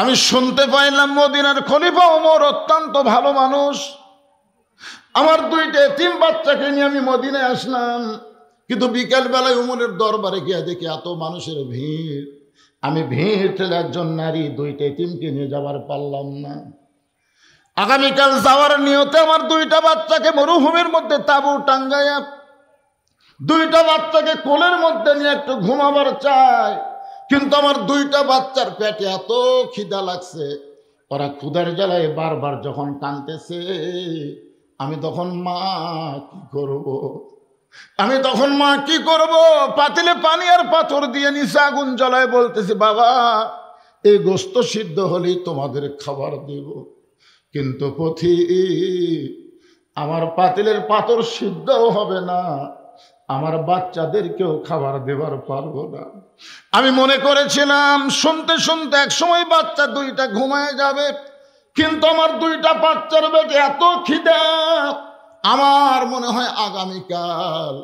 আমি শুনতে পাইলাম মদিনার খলিফা ওমর অত্যন্ত ভালো মানুষ। আমার 2টা এতিম বাচ্চাকে নিয়ে আমি মদিনায় আসলাম, কিন্তু বিকেল বেলায় ওমরের দরবারে গিয়ে দেখি এত মানুষের ভিড়। আমি ভিড় ঠেলে একজন নারী 2টা এতিমকে নিয়ে যাবার পারলাম না। আগামীকাল যাওয়ার নিয়তে আমার 2টা বাচ্চাকে মরুভূমির মধ্যে তাঁবু টাঙ্গাইয়া 2টা বাচ্চাকে কোলের মধ্যে নিয়ে একটু ঘুমাবার চাই, কিন্তু আমার 2টা বাচ্চার পেটে এত খিদা লাগছে, ওরা ক্ষুধার জ্বালায় বারবার যখন কাঁদতেছে, আমি তখন মা কি করব? পাতিলে পানি আর পাথর দিয়ে নিচে আগুন জ্বলায় বলতেছি, বাবা, এই গোস্ত সিদ্ধ হলেই তোমাদের খাবার দেব। কিন্তু পথিক, আমার পাতিলের পাথর সিদ্ধও হবে না, আমার বাচ্চাদেরকেও খাবার দেবার পারবো না। আমি মনে করেছিলাম শুনতে শুনতে এক সময় বাচ্চা দুইটা ঘুমায় যাবে, কিন্তু আমার দুইটা বাচ্চার পেটে এত খিদা, আমার মনে হয় আগামীকাল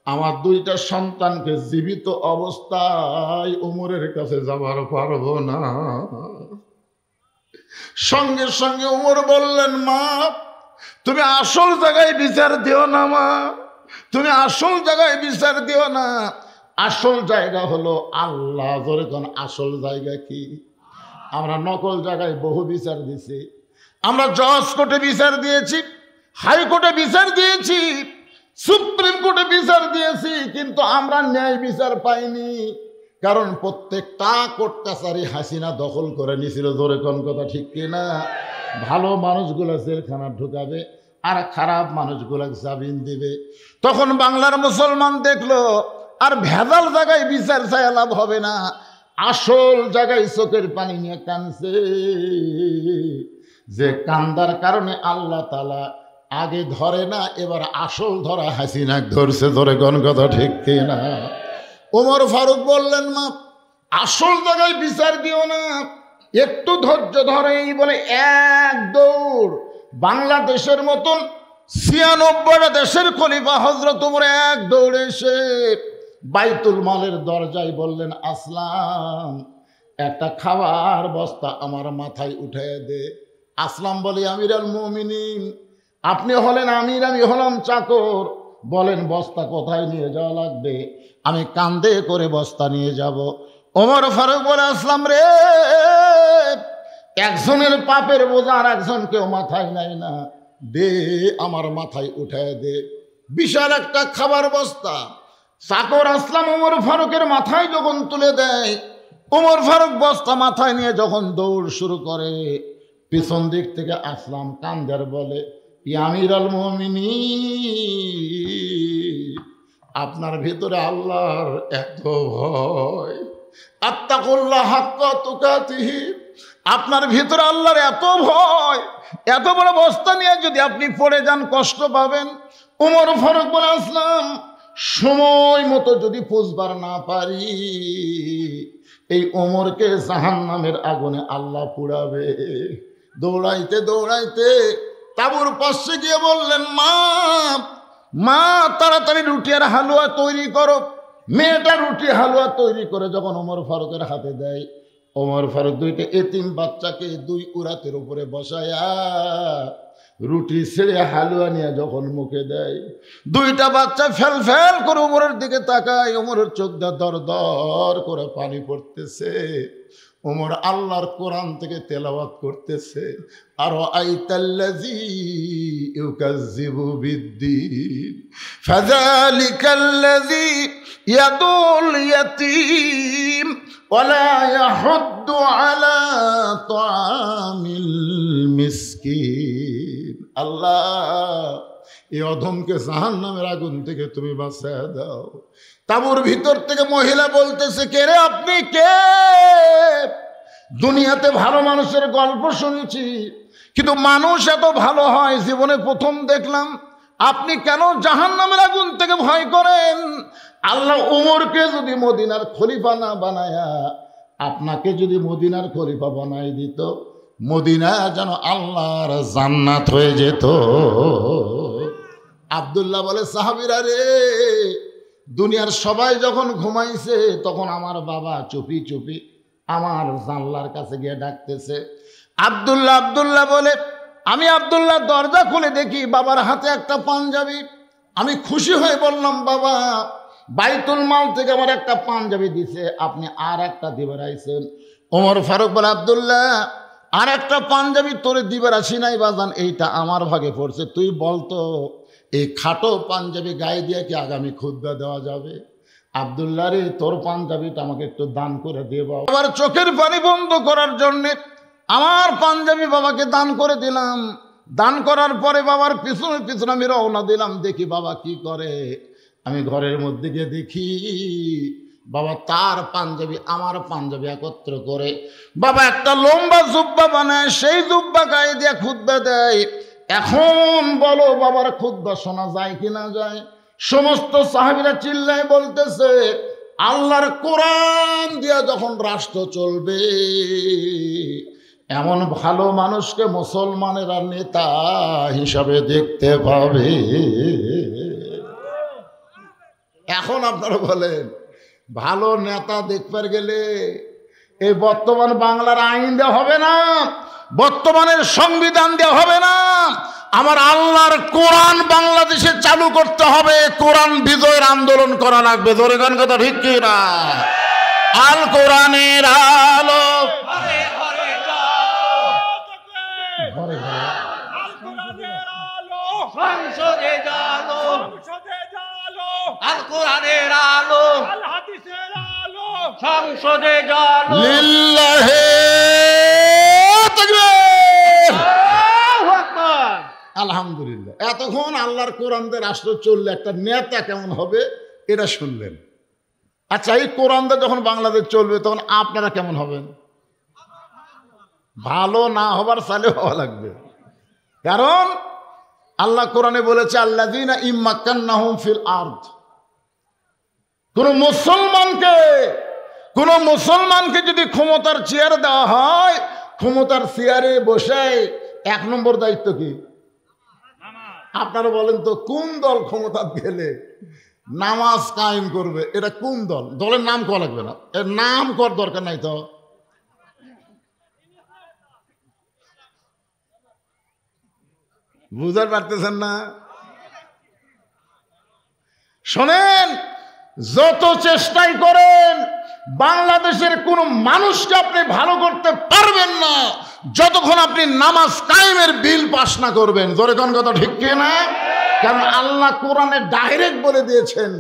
আমার দুইটা সন্তানকে জীবিত অবস্থায় ওমরের কাছে যাবার পারবো না। সঙ্গে সঙ্গে ওমর বললেন, মা তুমি আসল জায়গায় বিচার দিও না, মা তুমি আসল জায়গায় বিচার দিও না। আসল জায়গা হলো আল্লাহ। ধরে কোন আসল জায়গা কি? আমরা নকল জায়গায় বহু বিচার দিছি। আমরা জজ কোর্টে বিচার দিয়েছি, হাইকোর্টে বিচার দিয়েছি, সুপ্রিম কোর্টে বিচার দিয়েছি, কিন্তু আমরা ন্যায় বিচার পাইনি। কারণ প্রত্যেকটা কোর্ট কাছারি হাসিনা দখল করে নিয়েছিল। ধরে কোন কথা ঠিক কিনা? ভালো মানুষগুলো জেলখানা ঢুকাবে আর খারাপ মানুষগুলো জামিন দিবে। তখন বাংলার মুসলমান দেখলো আর ভেজাল জায়গায় বিচার চাই লাভ হবে না, আসল জায়গায় চোখের পানি নিয়ে কাঁদছে। যে কান্দার কারণে আল্লাহ তাআলা আগে ধরে না, এবার আসল ধরা হাসিনা ধরছে। ধরে কোন কথা ঠিক কিনা? ওমর ফারুক বললেন, মা আসল জায়গায় বিচার দিও না, একটু ধৈর্য ধরেই বলে এক দৌড় বাংলাদেশের মতন ৯৬টা দেশের খলিফা হযরত ওমর এক দৌড়ে এসে বাইতুল মালের দরজায় বললেন, আসলাম একটা খাবার বস্তা আমার মাথায় উঠে দে। আসলাম বলে, আমিরুল মুমিনিন, আপনি হলেন আমির, আমি হলাম চাকর, বলেন বস্তা কোথায় নিয়ে যাওয়া লাগবে, আমি কান্দে করে বস্তা নিয়ে যাব। ওমর ফারুক বলে, আসলাম রে, একজনের পাপের বোঝা আর একজন কেউ মাথায় নেয় না, দে আমার মাথায় উঠায় দে। বিশাল একটা খাবার বস্তা চাকর আসলাম ওমর ফারুকের মাথায় যখন তুলে দেয়, ওমর ফারুক বস্তা মাথায় নিয়ে যখন দৌড় শুরু করে, পিছন দিক থেকে আসলাম কান্দার বলে, আমিরুল মুমিনিন, আপনার ভিতরে আল্লাহর এত ভয়, আত্তাকুল্লাহ হাক্কা তুকাতিহি, আপনার ভিতরে আল্লাহর এত ভয়, এত বড় বস্তা নিয়ে যদি আপনি পড়ে যান কষ্ট পাবেন। ওমর ফারুক বলে, আসলাম সময় মতো যদি পুষবার না পারি, এই ওমরকে জাহান্নামের আগুনে আল্লাহ পুড়াবে। দৌড়াইতে দৌড়াইতে তাবুর পাশে গিয়ে বললেন, মা মা তাড়াতাড়ি রুটি আর হালুয়া তৈরি করো। মেয়েটা রুটি হালুয়া তৈরি করে যখন ওমর ফারুকের হাতে দেয়, ওমর ফারুক দুইটা এতিম বাচ্চাকে দুই উরাতের উপরে বসায়া রুটি ছেড়ে হালুয়া নিয়ে যখন মুখে দেয়, দুইটা বাচ্চা ফেল ফেল করে ওমরের দিকে তাকায়। ওমরের চোখ দিয়ে দর দর করে পানি পড়তেছে। ওমর আল্লাহর কোরআন থেকে তেলাওয়াত করতেছে, আর আইতাল্লাযী ইউকাযযিবু বিদ্দীন ফাযালিকাল্লাযী ইয়াদুল ইয়াতীম ওয়ালা ইয়াহুদ্দু আলা তাআমিল মিসকিন। আল্লাহ, এই অধমকে জাহান্নামের আগুন থেকে তুমি বাঁচায় দাও। তাঁবুর ভিতর থেকে মহিলা বলতেছে, কে রে আপনি, কে? দুনিয়াতে ভালো মানুষের গল্প শুনেছি, কিন্তু মানুষ এত ভালো হয় জীবনে প্রথম দেখলাম। আপনি কেন জাহান্নামের আগুন থেকে ভয় করেন? আল্লাহ ওমরকে যদি মদিনার খলিফা না বানায়া আপনাকে যদি মদিনার খলিফা বানাই দিত, মদিনা যেন আল্লাহর জান্নাত হয়ে যেত। আব্দুল্লাহ বলে, সাহাবীরা রে, দুনিয়ার সবাই যখন ঘুমাইছে তখন আমার বাবা চুপি চুপি আমার জানলার কাছে গিয়ে ডাকতেছে। আব্দুল্লাহ বলে, আমি আব্দুল্লাহ দরজা খুলে দেখি বাবার হাতে একটা পাঞ্জাবি। আমি খুশি হয়ে বললাম, বাবা বাইতুল মাল থেকে আমার একটা পাঞ্জাবি দিছে, আপনি আর একটা দিবার আইছেন। ওমর ফারুক বলে, আব্দুল্লাহ আর একটা পাঞ্জাবি তোরে দিবার আসি নাই বাজান, এইটা আমার ভাগে পড়ছে। তুই বলতো এই খাটো পাঞ্জাবি গায়ে দিয়ে কি আগামী খুতবা দেওয়া যাবে? আব্দুল্লাহ রে, তোর পাঞ্জাবিটা আমাকে একটু দান করে দে বাবা। আবার চোখের পানি বন্ধ করার জন্যে আমার পাঞ্জাবি বাবাকে দান করে দিলাম। দান করার পরে বাবার পিছনে পিছনে আমি রওনা দিলাম, দেখি বাবা কি করে। আমি ঘরের মধ্যে গিয়ে দেখি বাবা তার পাঞ্জাবি আমার পাঞ্জাবি একত্র করে বাবা একটা লম্বা জুব্বা বানায়, সেই জুব্বা গায়ে দিয়ে খুতবা দেয়। এখন বলো বাবার খুতবা শোনা যায় কি না যায়? সমস্ত সাহাবীরা চিল্লায় বলতেছে, আল্লাহর কোরআন দিয়া যখন রাষ্ট্র চলবে, এমন ভালো মানুষকে মুসলমানেরা নেতা হিসাবে দেখতে পাবে। এখন আপনারা বলেন, ভালো নেতা দেখবার গেলে এই বর্তমান বাংলার আইন দেওয়া হবে না, বর্তমানের সংবিধান দেওয়া হবে না, আমার আল্লাহর কোরআন বাংলাদেশে চালু করতে হবে। কোরআন বিজয়ের আন্দোলন করা লাগবে। ধরে গান কথা ঠিক কি না? আল কোরআনের আলো সংসদে জালো, আল কোরআনের আলো, আল হাদিসের আলো, সংসদে জালো। লিল্লাহি তাকবীর, আল্লাহু আকবার। আলহামদুলিল্লাহ। এতক্ষণ আল্লাহর কোরআন দিয়ে রাষ্ট্র চললে একটা নেতা কেমন হবে এটা শুনলেন। আচ্ছা, এই কোরআন দিয়ে যখন বাংলাদেশ চলবে তখন আপনারা কেমন হবেন? ভালো না হবার চালে হওয়া লাগবে। কারণ আল্লাহ কোরআনে বলেছে, আল্লাযীনা ইম্মাক্কান্নাহুম ফিল আরদ। কোন মুসলমানকে যদি ক্ষমতার চেয়ার দেওয়া হয়, ক্ষমতার চেয়ারে বসে এক নম্বর দায়িত্ব কি? আপনারা বলেন তো, কোন দল ক্ষমতা গেলে নামাজ কায়েম করবে? এটা কোন দল? দলের নাম করা লাগবে না, এর নাম কর দরকার নাই তো। বুঝতে পারতেছেন না? শোনেন, যত চেষ্টাই করেন বাংলাদেশের কোন মানুষকে আপনি ভালো করতে পারবেন না যতক্ষণ আপনি নামাজ কায়েমের বিল পাস না করবেন। জোরে কোন কথা ঠিক কি না? কারণ আল্লাহ কোরআনে ডাইরেক্ট বলে দিয়েছেন,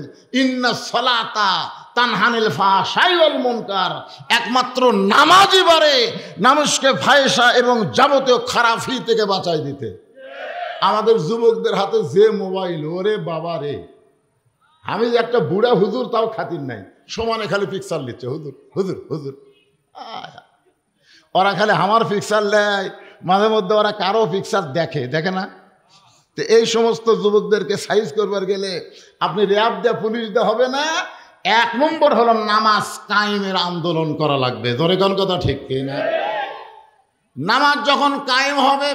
ইন্নাস সালাতা তানহানিল ফাহশাই ওয়াল মুনকার। একমাত্র নামাজই পারে মানুষকে ফাহিশা এবং যাবতীয় খারাপি থেকে বাঁচাই দিতে। আমাদের যুবকদের হাতে যে মোবাইল, ওরে বাবা রে, আমি যে একটা বুড়া হুজুর তাও খাতির নাই, সমানে খালি পিকচার নিচ্ছে, হুজুর হুজুর হুজুর। ওরা খালি আমার পিকচার নেয়, মাঝে মধ্যে ওরা কারো পিকচার দেখে না। তো এই সমস্ত যুবকদেরকে সাইজ করবার গেলে আপনি র্যাব দেয়া পুলিশ দেওয়া হবে না, এক নম্বর হলো নামাজ কায়েমের আন্দোলন করা লাগবে। ধরে কোন কথা ঠিক কি না? নামাজ যখন কায়েম হবে,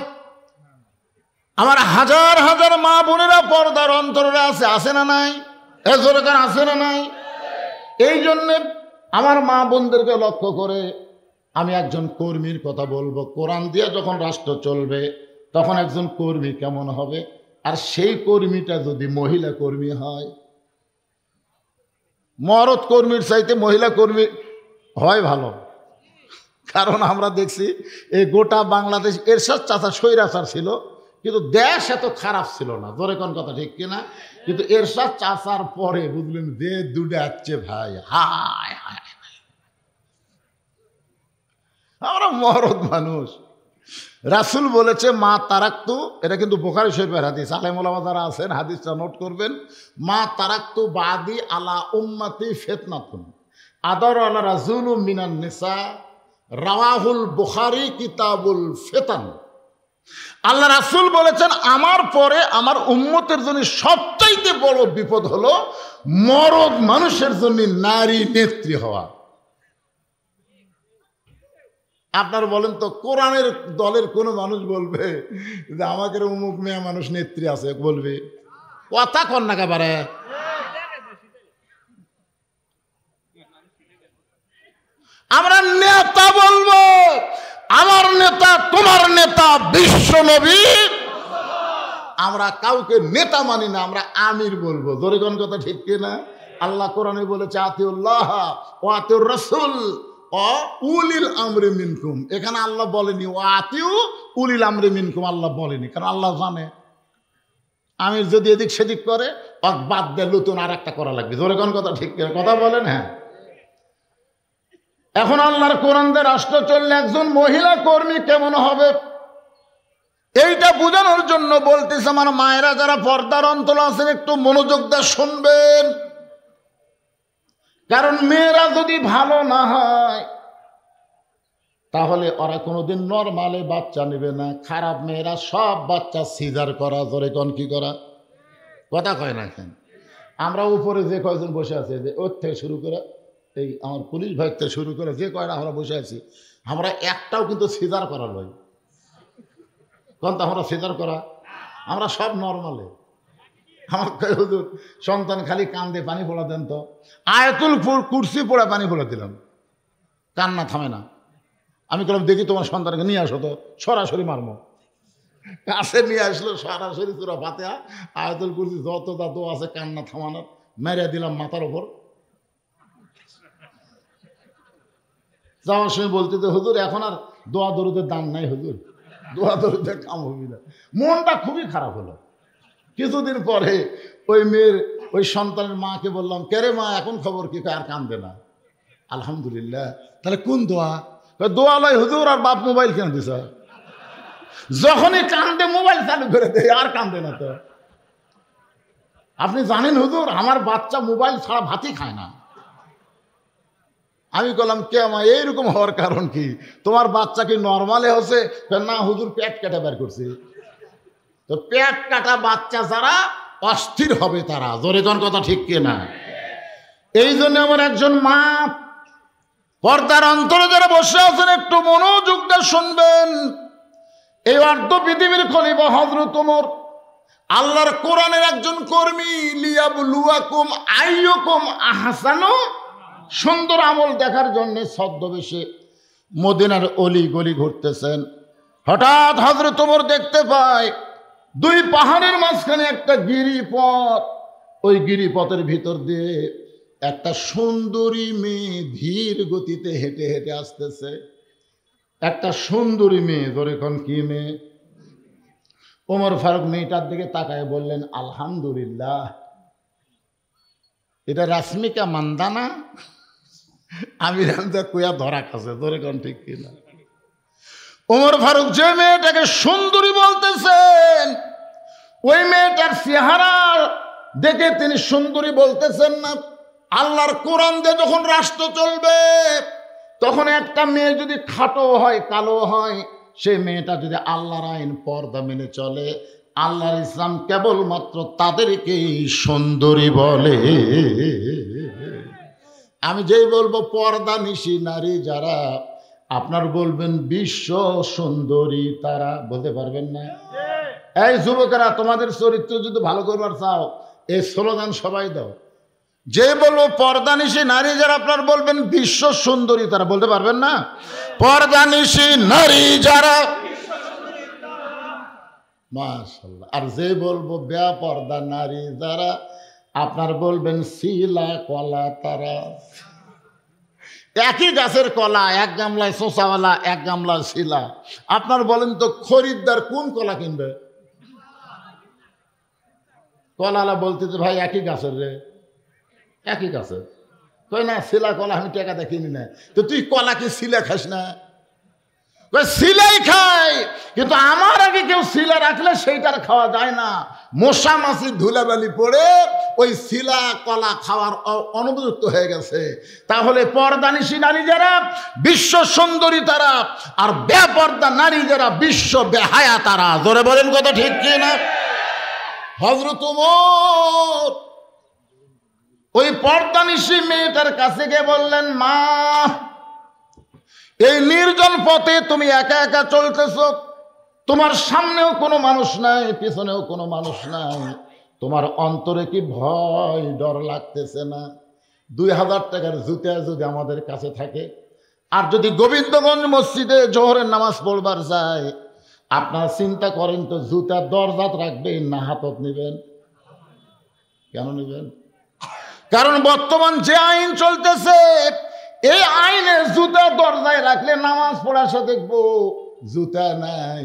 আমার হাজার হাজার মা বোনেরা পর্দার অন্তরে আছে না নাই? এজোরকার আছে না নাই? এই জন্যে আমার মা বোনদেরকে লক্ষ্য করে আমি একজন কর্মীর কথা বলবো। কোরআন দিয়ে যখন রাষ্ট্র চলবে তখন একজন কর্মী কেমন হবে, আর সেই কর্মীটা যদি মহিলা কর্মী হয়, মরদ কর্মীর চাইতে মহিলা কর্মী হয় ভালো। কারণ আমরা দেখছি এই গোটা বাংলাদেশ এরশাদ চাচা স্বৈরাচার ছিল, কিন্তু দেশ এত খারাপ ছিল না। ধরে কোন কথা ঠিক কিনা? কিন্তু এরশাদ চাচার পরে বুঝলেন যে দুটো আসছে ভাই, হায় হায়, আমরা মরদ মানুষ। রাসূল বলেছে, মা তারাক্তু, এটা কিন্তু বুখারী শরীফের হাদিস, আলেম ওলামা যারা আছেন হাদিসটা নোট করবেন। মা তারাক্তু বাদি আলা উম্মতি ফিতনাতুন আদার আলা রাজুলু মিনান নিসা, রাওয়াহুল বুখারী কিতাবুল ফিতান। আল্লাহ রাসূল বলেছেন, আমার পরে আমার উম্মতের জন্য সবচাইতে বড় বিপদ হলো মরদ মানুষের জন্য নারী নেত্রী হওয়া। আপনার বলেন তো, কোরআনের দলের কোন মানুষ বলবে যে আমাকে অমুক মেয়ে মানুষ নেত্রী আছে? বলবে? কথা কন না একেবারে। আমরা নেতা বলবো, আমার নেতা তোমার নেতা বিশ্ব নবী। আমরা কাউকে নেতা মানি না, আমরা আমির বলবো। ধরে কোন কথা ঠিক কিনা? আল্লাহ কোরআনে বলেছে, আতিউল্লাহ ওয়া আতিউর রাসূল ও উলিল আমরি মিনকুম। এখানে আল্লাহ বলেনি ও আতিউ উলিল আমরি মিনকুম, আল্লাহ বলেনি। কারণ আল্লাহ জানে আমির যদি এদিক সেদিক করে বাদ দিয়ে নতুন আর একটা করা লাগবে। ধরে কোন কথা ঠিক কিনা? কথা বলেন। হ্যাঁ, এখন আল্লাহর কোরআন দিয়ে রাষ্ট্র চললে একজন মহিলা কর্মী কেমন হবে এইটা বোঝানোর জন্য বলতেছে, আমার মায়েরা যারা পর্দার অন্তরে আছেন একটু মনোযোগ দিয়ে শুনবেন। কারণ মেয়েরা যদি ভালো না হয় তাহলে ওরা কোনোদিন নরমালে বাচ্চা নেবে না। খারাপ মেয়েরা সব বাচ্চা সিজার করা, ধরে কোন কি করা, কথা কয় না কেন? আমরা উপরে যে কয়জন বসে আছে, যে ওর থেকে শুরু করে এই আমার পুলিশ ভাই থেকে শুরু করে যে কয়টা আমরা বসে আছি, আমরা একটাও কিন্তু সিজার করার ভাই কোন তো আমরা সিজার করা, আমরা সব নর্মালে। আমার হুজুর সন্তান খালি কান্দে, পানি পড়া দেন তো, আয়াতুল কুরসি পড়ে পানি পড়ে দিলাম, কান্না থামে না। আমি বললাম দেখি তোমার সন্তানকে নিয়ে আসো তো, সরাসরি মারমো। কাছে নিয়ে আসলো, সরাসরি তোরা ফাতিহা আয়াতুল কুরসি যত যত আছে কান্না থামানোর মেরে দিলাম মাথার ওপর। যাওয়ার সময় বলতে তো হুজুর এখন আর দোয়া দরুদের দাম নাই হুজুর, দোয়া দরুদের কাম হবি না। মনটা খুবই খারাপ হলো। কিছুদিন পরে ওই মেয়ের ওই সন্তানের মাকে বললাম, কে রে মা এখন খবর কি? আর কান্দে না। আলহামদুলিল্লাহ। তাহলে কোন দোয়া? দোয়া লয় হুজুর, আর বাপ মোবাইল কেন দিছ? যখনই কান্দে মোবাইল চালু করে দেয়, আর কান্দে না তো। আপনি জানেন হুজুর আমার বাচ্চা মোবাইল ছাড়া ভাতই খায় না। আমি বললাম কে মা এইরকম হওয়ার কারণ কি? তোমার বাচ্চা কি নর্মালে হচ্ছে? না হুজুর পেট কেটে বের করছে। তো পেট কাটা বাচ্চা যারা অস্থির হবে তারা, জোরে কোন কথা ঠিক কিনা? এই জন্য আমার একজন মা পর্দার অন্তরে যারা বসে আছেন একটু মনোযোগ দিয়ে শুনবেন। এই অর্ধ পৃথিবীর খলিফা হযরত ওমর, আল্লাহর কোরআনের একজন কর্মী, লিয়াবলুয়াকুম আইয়ুকুম আহসানু, সুন্দর আমল দেখার জন্য ছদ্মবেশে মদিনার অলি গলি ঘুরতেছেন। হঠাৎ হযরত ওমর দেখতে পায় দুই পাহাড়ের মাঝখানে একটা গিরিপথ, ওই গিরিপথের ভিতর দিয়ে একটা সুন্দরী মেয়ে ধীর গতিতে হেঁটে হেঁটে আসতেছে। একটা সুন্দরী মেয়ে, ধরে কোন কি মেয়ে? ওমর ফারুক মেয়েটার দিকে তাকায় বললেন, আলহামদুলিল্লাহ, এটা রাশ্মিকা মান্দানা। আমি রামদা কুয়া ধরা খাসে, ধরে কোন ঠিক কিনা? ওমর ফারুক যে মেয়েটাকে সুন্দরী বলতেছেন, ওই মেয়েটার চেহারা দেখে তিনি সুন্দরী বলতেছেন না। আল্লাহর কোরআন দিয়ে যখন রাষ্ট্র চলবে, তখন একটা মেয়ে যদি খাটো হয়, কালো হয়, সেই মেয়েটা যদি আল্লাহর আইন পর্দা মেনে চলে, আল্লাহর ইসলাম কেবলমাত্র তাদেরকেই সুন্দরী বলে। আমি যেই বলবো পর্দা নিশি নারী যারা, আপনার বলবেন বিশ্ব সুন্দরী তারা, বলতে পারবেন না? এই যুবকেরা, তোমাদের চরিত্র যদি ভালো করবার চাও, এই স্লোগান সবাই দাও। যে বলবো পর্দানিশী নারী যারা, আপনার বলবেন বিশ্ব সুন্দরী তারা, বলতে পারবেন না? পর্দানিশী নারী যারা, মাশাআল্লাহ। আর যে বলবো বেপর্দা নারী যারা, আপনার বলবেন শিলা কলা তারা। একই গাছের কলা, এক গামলায় শোষাওয়ালা, এক গামলায় শিলা। আপনার বলেন তো খরিদ্দার কোন কলা কিনবে? কলালা বলতে ভাই একই গাছের রে, একই গাছের। কই না শিলা কলা আমি টাকাতে কিনি না। তো তুই কলা কি শিলা খাস না? শিলাই খাই, কিন্তু আমার আগে কেউ শিলা রাখলে সেইটার খাওয়া যায় না। মশা মাছি ধুলাবালি পড়ে ওই শিলা কলা খাওয়ার অনুপযুক্ত হয়ে গেছে। তাহলে পর্দানিশী নারী যারা বিশ্ব সুন্দরী তারা, আর বেপর্দা নারী যারা বিশ্ব বেহায়া তারা। জোরে বলেন কথা ঠিক কি না? হযরত ওমর ওই পর্দানিশী মেয়েটার কাছে গিয়ে বললেন, মা, এই নির্জন পথে তুমি একা একা চলতেছ, তোমার সামনেও কোনো মানুষ নাই, পিছনেও কোনো মানুষ নাই, তোমার অন্তরে কি ভয় ডর লাগতেছে না? 2000 টাকার জুতা যদি আমাদের কাছে থাকে, আর যদি গোবিন্দগঞ্জ মসজিদে জোহরের নামাজ পড়বার যায়, আপনারা চিন্তা করেন তো জুতার দরজাত রাখবেন না হাতত নেবেন? কেন নেবেন? কারণ বর্তমান যে আইন চলতেছে, এই আইনে জুতা দরজায় রাখলে নামাজ পড়া সে দেখবো জুতা নাই,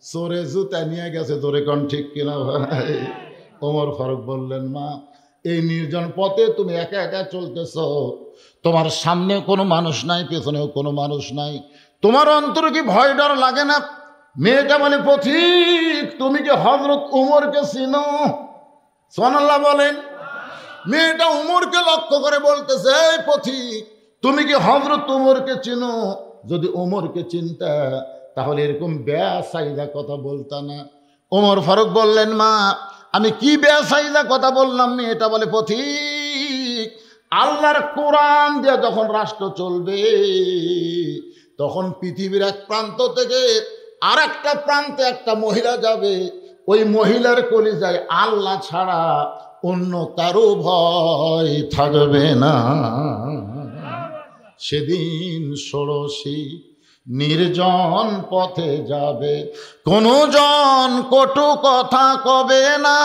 চোরে জুতা নিয়ে গেছে। তোরে কোন ঠিক কিনা ভাই? ওমর ফারুক বললেন, মা, এই নির্জন পথে তুমি একা একা চলতেছ, তোমার সামনে কোনো মানুষ নাই, পেছনেও কোনো মানুষ নাই, তোমার অন্তরে কি ভয় ডর লাগে না? মেয়েটা বলে, পথিক, তুমি কি হযরত ওমরকে চিনো? সুবহানাল্লাহ বলেন। মেয়েটা উমরকে লক্ষ্য করে বলতেছে, এই পথিক, তুমি কি হযরত উমরকে চিনো? যদি উমরকে চিনতা তাহলে এরকম বেয়াসাইদা কথা বলতা না। ওমর ফারুক বললেন, মা আমি কি বেয়াসাইদা কথা বললাম? মেয়েটা বলে, পথিক, আল্লাহর কোরআন দিয়ে যখন রাষ্ট্র চলবে তখন পৃথিবীর এক প্রান্ত থেকে আর একটা প্রান্তে একটা মহিলা যাবে, ওই মহিলার কলিজায় আল্লাহ ছাড়া অন্য কারো ভয় থাকবে না। সেদিন ষোড়শী নির্জন পথে যাবে, কোনো জন কটু কথা কবে না,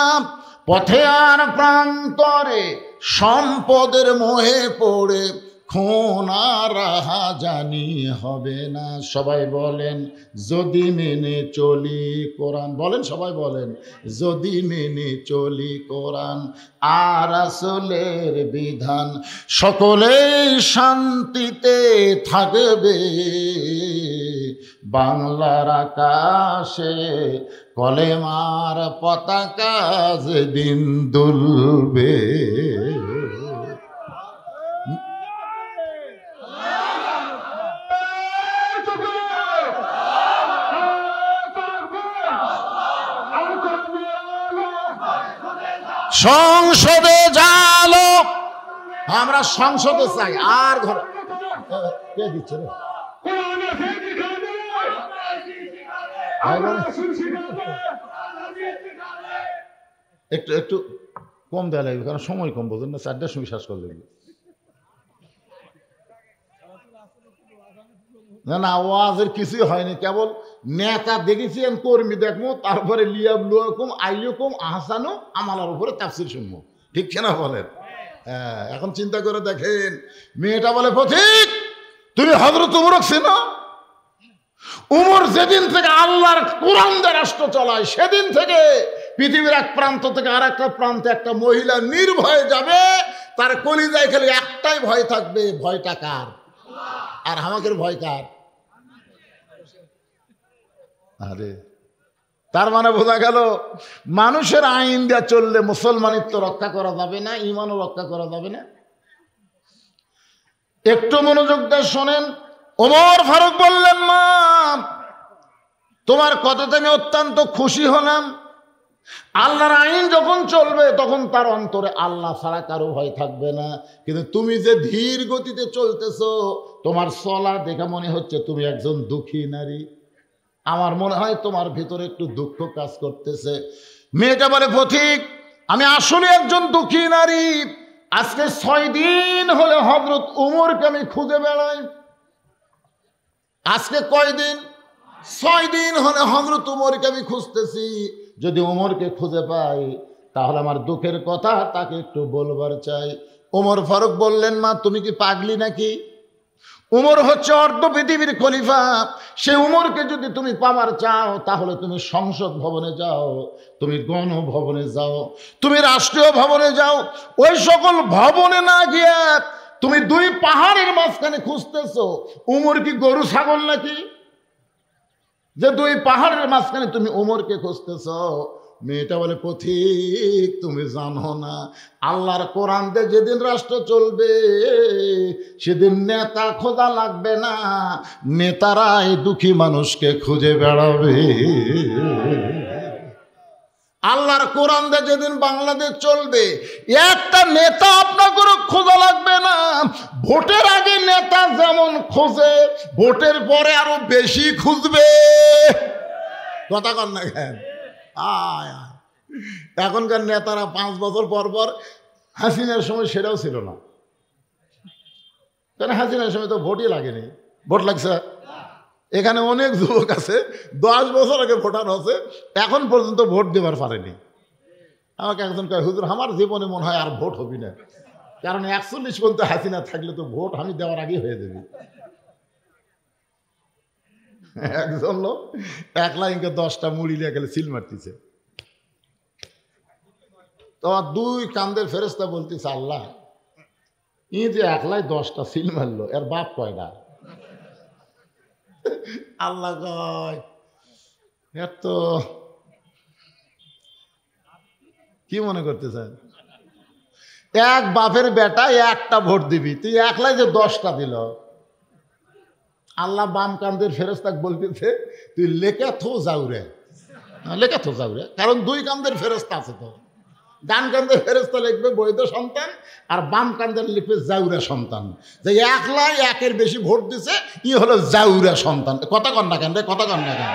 পথে আর প্রান্তরে সম্পদের মোহে পড়ে খুন আর রাহাজানি হবে না। সবাই বলেন যদি মেনে চলি কোরআন। বলেন, সবাই বলেন, যদি মেনে চলি কোরআন আর রাসূলের বিধান, সকলেই শান্তিতে থাকবে। বাংলার আকাশে কলেমার পতাকা যেদিন দুলবে। সংসদে জালো, আমরা সংসদে চাই। আর ঘরে কে দিচ্ছে রে? একটু একটু কম দেওয়া লাগবে, কারণ সময় কম, বোঝেন না? 4টার সময় শেষ করে লাগবে। না না, ওয়াজের কিছুই হয়নি, কেবল নেতা দেখেছি, কর্মী দেখবো, তারপরে লিয়াবলুকুম আইয়ুকুম আহসানু আমালার উপরে তাফসীর শুনবো। ঠিক কিনা বলেন? হ্যাঁ, এখন চিন্তা করে দেখেন, মেয়েটা বলে, পথিক, তুমি হযরত উমরকে চেনো? উমর যেদিন থেকে আল্লাহর কোরআন দিয়ে রাষ্ট্র চালায়, সেদিন থেকে পৃথিবীর এক প্রান্ত থেকে আর একটা প্রান্তে একটা মহিলা নির্ভয়ে যাবে, তার কলিজায় খালি একটাই ভয় থাকবে, ভয়টা কার? আর আমাদের ভয় কার? আরে, তার মানে বোঝা গেল মানুষের আইন দিয়ে চললে মুসলমানিত্ব রক্ষা করা যাবে না, ঈমানও রক্ষা করা যাবে না। একটু মনোযোগ দিয়ে শোনেন। ওমর ফারুক বললেন, মা তোমার কথাতে আমি অত্যন্ত খুশি হলাম। আল্লাহর আইন যখন চলবে তখন তার অন্তরে আল্লাহ ছাড়া কারো ভয় থাকবে না। কিন্তু তুমি যে ধীর গতিতে চলতেছো, তোমার চলা দেখে মনে হচ্ছে তুমি একজন দুঃখী নারী। আমার মনে হয় তোমার ভিতরে একটু দুঃখ কাজ করতেছে। মেয়েটা বলে, পথিক, আমি আসলে একজন দুঃখী নারী। আজকে 6 দিন হলে হযরত উমরকে আমি খুঁজে বেড়াই। আজকে কয় দিন? 6 দিন হলে হযরত উমরকে আমি খুঁজতেছি। যদি উমরকে খুঁজে পাই তাহলে আমার দুঃখের কথা তাকে একটু বলবার চাই। ওমর ফারুক বললেন, মা তুমি কি পাগলি নাকি? উমর হচ্ছে অর্ধ পৃথিবীর খলিফা। সে উমরকে যদি তুমি পাবার চাও তাহলে তুমি সংসদ ভবনে যাও, তুমি গণভবনে যাও, তুমি রাষ্ট্রীয় ভবনে যাও। ওই সকল ভবনে না গিয়ে তুমি 2 পাহাড়ের মাঝখানে খুঁজতেছো। উমর কি গরু ছাগল নাকি যে 2 পাহাড়ের মাঝখানে তুমি উমরকে খুঁজতেছো? মেয়েটা বলে, পথিক, তুমি জানো না আল্লাহর কোরআন দিয়ে যেদিন রাষ্ট্র চলবে সেদিন নেতা খোঁজা লাগবে না, নেতারাই দুঃখী মানুষকে খুঁজে বেড়াবে। আল্লাহর কোরআন দিয়ে যেদিন বাংলাদেশ চলবে একটা নেতা আপনাকে খোঁজা লাগবে না। ভোটের আগে নেতা যেমন খোঁজে, ভোটের পরে আরো বেশি খুঁজবে। কথা কন না কেন? এখনকার নেতারা 5 বছর পর পর, হাসিনার সময় সেটাও ছিল না, কারণ হাসিনার সময় তো ভোটই লাগেনি। ভোট লাগছে? এখানে অনেক যুবক আছে 10 বছর আগে ভোটার হচ্ছে, এখন পর্যন্ত ভোট দেবার পারেনি। আমাকে একজন কয়, হুজুর আমার জীবনে মনে হয় আর ভোট হবি না, কারণ 41 পর্যন্ত হাসিনা থাকলে তো ভোট আমি দেওয়ার আগে হয়ে যাবে। একজন লোক একলা ইনকে 10টা মুড়ি নিয়ে গেলে সিল মারতেছে। তোমার 2 কান্দের ফেরেশতা বলতেছে, আল্লাহ ই যে একলাই 10টা সিল মারলো, এর বাপ কয়টা? আল্লাহ কয়, এর তো কি মনে করতেছেন? এক বাপের বেটা একটা ভোট দিবি, তুই একলাই যে 10টা দিল। আল্লাহ বাম কান্দের ফেরেশতাক বলতেছে তুই লেখা থো যাউরে, লেখা থো যাউরে, কারণ 2 কান্দের ফেরেশতা আছে। তো ডান কান্দের ফেরেশতা লিখবে বৈধ সন্তান, আর বাম কান্দের লিখবে জাউরা সন্তান। যে একলাই একের বেশি ভোট দিছে ই হলো জাউরা সন্তান। কথা কন না কেন রে, কথা কন না কেন?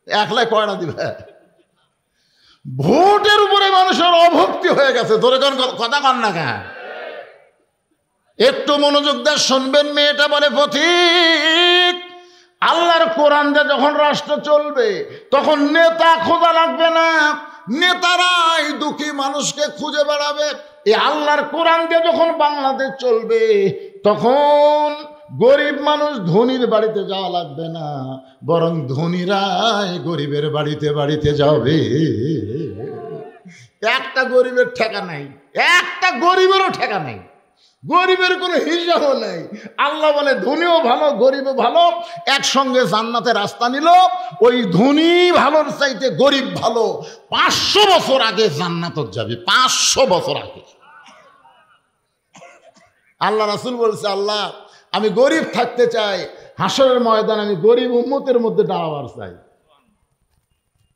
একলাই কয়না দিবে? ভোটের উপরে মানুষের অভক্তি হয়ে গেছে। ধরে কোন কথা কন না কেন? একটু মনোযোগ দিয়ে শুনবেন। মেয়েটা বলে পথিক, আল্লাহর কোরআন দিয়ে যখন রাষ্ট্র চলবে তখন নেতা খোঁজা লাগবে না, নেতারাই দুঃখী মানুষকে খুঁজে বেড়াবে। এই আল্লাহর কোরআন দিয়ে যখন বাংলাদেশ চলবে তখন গরিব মানুষ ধনীর বাড়িতে যাওয়া লাগবে না, বরং ধনীরাই গরিবের বাড়িতে বাড়িতে যাবে। একটা গরিবের ঠেকা নাই, একটা গরিবেরও ঠেকা নাই, গরিবের কোনো হিসাবও নেই। আল্লাহ বলে ধনীও ভালো গরিবও ভালো, একসঙ্গে জান্নাতে রাস্তা নিল। ওই ধনী ভালোর চাইতে গরিব ভালো। 500 বছর আগে জান্নাতে যাবে, 500 বছর আগে। আল্লাহ রাসূল বলছে, আল্লাহ আমি গরিব থাকতে চাই, হাসরের ময়দানে আমি গরিব উম্মতের মধ্যে দাঁড়াবার চাই।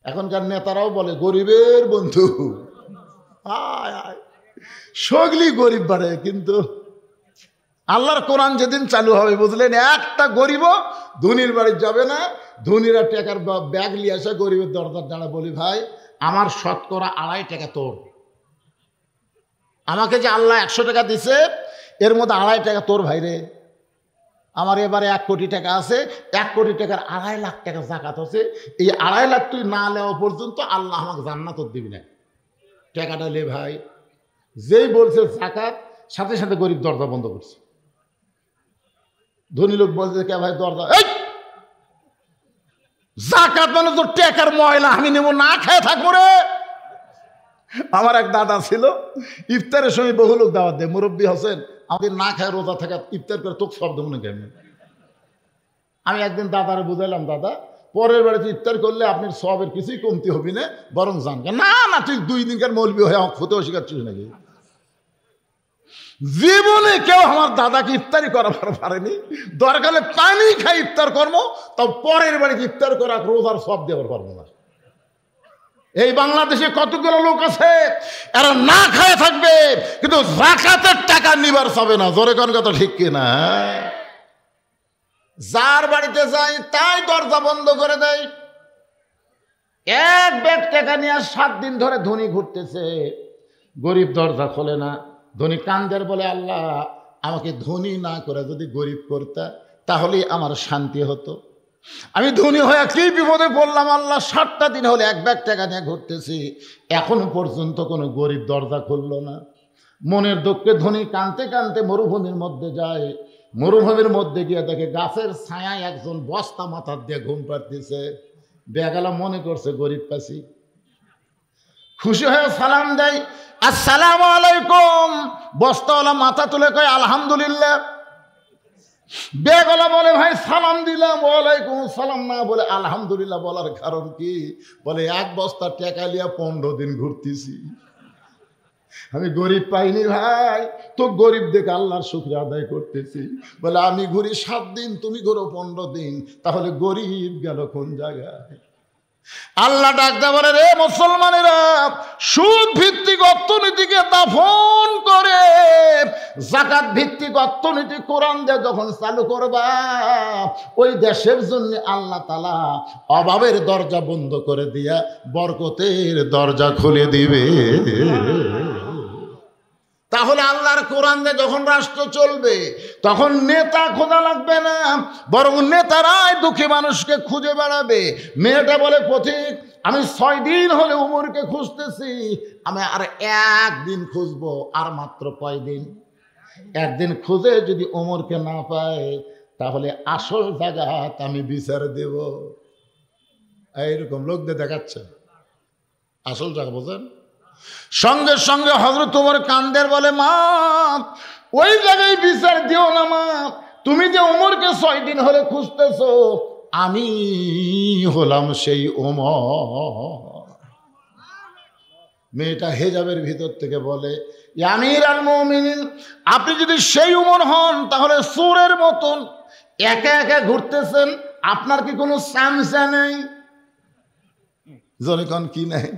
এখনকার নেতারাও বলে গরিবের বন্ধু, আয় আয়, সগলি গরিব বাড়ে। কিন্তু আল্লাহর কোরআন যেদিন চালু হবে বুঝলেন, একটা গরিবও ধনীর বাড়ি যাবে না। ধনীরা টাকার ব্যাগ নিয়ে আসে গরিবের দরজার দাঁড়া, বলি ভাই আমার শতকরা 2.5 টাকা তোর, আমাকে যে আল্লাহ 100 টাকা দিছে এর মধ্যে 2.5 টাকা তোর ভাই রে। আমার এবারে 1 কোটি টাকা আছে, 1 কোটি টাকার 2.5 লাখ টাকা জাকাত আছে। এই 2.5 লাখ তুই না নেওয়া পর্যন্ত আল্লাহ আমাকে জান্নাত দিবি না। টাকাটা লে ভাই। যেই বলছে জাকাত, সাথে সাথে গরিব দরজা বন্ধ করছে। ধনী লোক বলছে কে ভাই দরজা, এই জাকাত মানে তোর টাকার ময়লা, আমি নেব না, খেয়ে থাকবো রে। আমার এক দাদা ছিল, ইফতারের সময় বহু লোক দাওয়াত দেয়, মুরব্বী হোসেন আমাদের না খায় রোজা থাকা ইফতার করে তোকে সব দেবো না কেন। আমি একদিন দাদারে বুঝাইলাম, দাদা পরের বাড়িতে ইফতার করলে আপনার সবের কিছুই কমতি হবি না, বরং জান। না না, তুই 2 দিনকার মৌলবি হয়ে আমার খুঁতেও শিখাচ্ছিস নাকি? জীবনে কেউ আমার দাদাকে ইফতারি করাবার পারেনি। দরকারে পানি খাই ইফতার করবো, তাও পরের বাড়িতে ইফতার করা রোজার সব দেওয়ার পারবো না। এই বাংলাদেশে কতগুলো লোক আছে এরা না খায় থাকবে, কিন্তু জাকাতের টাকা নিবার চাবে না। জোরে কোন কথা ঠিক কিনা? যার বাড়িতে যাই তাই দরজা বন্ধ করে দেয়। 1 ব্যাগ টাকা নিয়ে 7 দিন ধরে ধনী ঘুরতেছে, গরিব দরজা খোলে না। ধনী কান্দের বলে, আল্লাহ আমাকে ধনী না করে যদি গরিব করতে তাহলেই আমার শান্তি হতো। আমি ধনী হয়ে কি বিপদে পড়লাম আল্লাহ। 7টা দিন হলে 1 ব্যাগ টাকা নিয়ে ঘুরতেছি, এখনো পর্যন্ত কোনো গরিব দরজা খুললো না। মনের দুঃখে ধনী কানতে কানতে মরুভূমির মধ্যে যায়। মরুভূমির মধ্যে গিয়ে দেখে গাছের ছায়ায় একজন বস্তা মাথার দিয়ে ঘুম পাড়তেছে। বেগালা মনে করছে গরিব পাশি, খুশি হয়ে সালাম দেয়, আসসালামু আলাইকুম। বস্তাওয়ালা মাথা তুলে কয় আলহামদুলিল্লাহ। বেগলা বলে ভাই সালাম দিলাম, ওয়ালাইকুম সালাম না বলে আলহামদুলিল্লাহ বলার কারণ কি? বলে 1 বস্তা টাকা লিয়া 15 দিন ঘুরতেছি, আমি গরিব পাইনি ভাই, তো গরিব দেখে আল্লাহর শুকরিয়া আদায় করতেছি। বলে আমি ঘুরি 7 দিন, তুমি ঘুরো 15 দিন, তাহলে গরিব গেল কোন জায়গায়? আল্লাহ ডাকতে বলে, রে মুসলমানেরা, সুদ ভিত্তিক অর্থনীতিকে দাফন করে যাকাত ভিত্তিক অর্থনীতি কোরআন দিয়ে যখন চালু করবা, ওই দেশের জন্য আল্লাহ তাআলা অভাবের দরজা বন্ধ করে দিয়া বরকতের দরজা খুলে দিবে। তাহলে আল্লাহর কোরআন দিয়ে যখন রাষ্ট্র চলবে তখন নেতা খোঁজা লাগবে না, বরং নেতারাই দুঃখী মানুষকে খুঁজে বেড়াবে। মেয়েটা বলে পথিক, আমি 6 দিন হলে উমরকে খুঁজতেছি, আমি আর 1 দিন খুঁজবো। আর মাত্র কয় দিন? 1 দিন খুঁজে যদি উমরকে না পায় তাহলে আসল জায়গা আমি বিচার দেব। এইরকম লোকদের দেখাচ্ছে আসল জায়গা, বোঝেন? সঙ্গে সঙ্গে হযরত ওমর কান্দের বলে, মা ওই জায়গায় বিচার দিও না মা, তুমি যে ওমরকে 6 দিন হলে খুঁজতেছো, আমি হলাম সেই ওমর। মেয়েটা হেজাবের ভিতর থেকে বলে, আমির আল মুমিনিন, আপনি যদি সেই উমর হন তাহলে চোরের মতন একা একা ঘুরতেছেন, আপনার কি কোনো চামচা নেই? জোরে কোন কি নেই?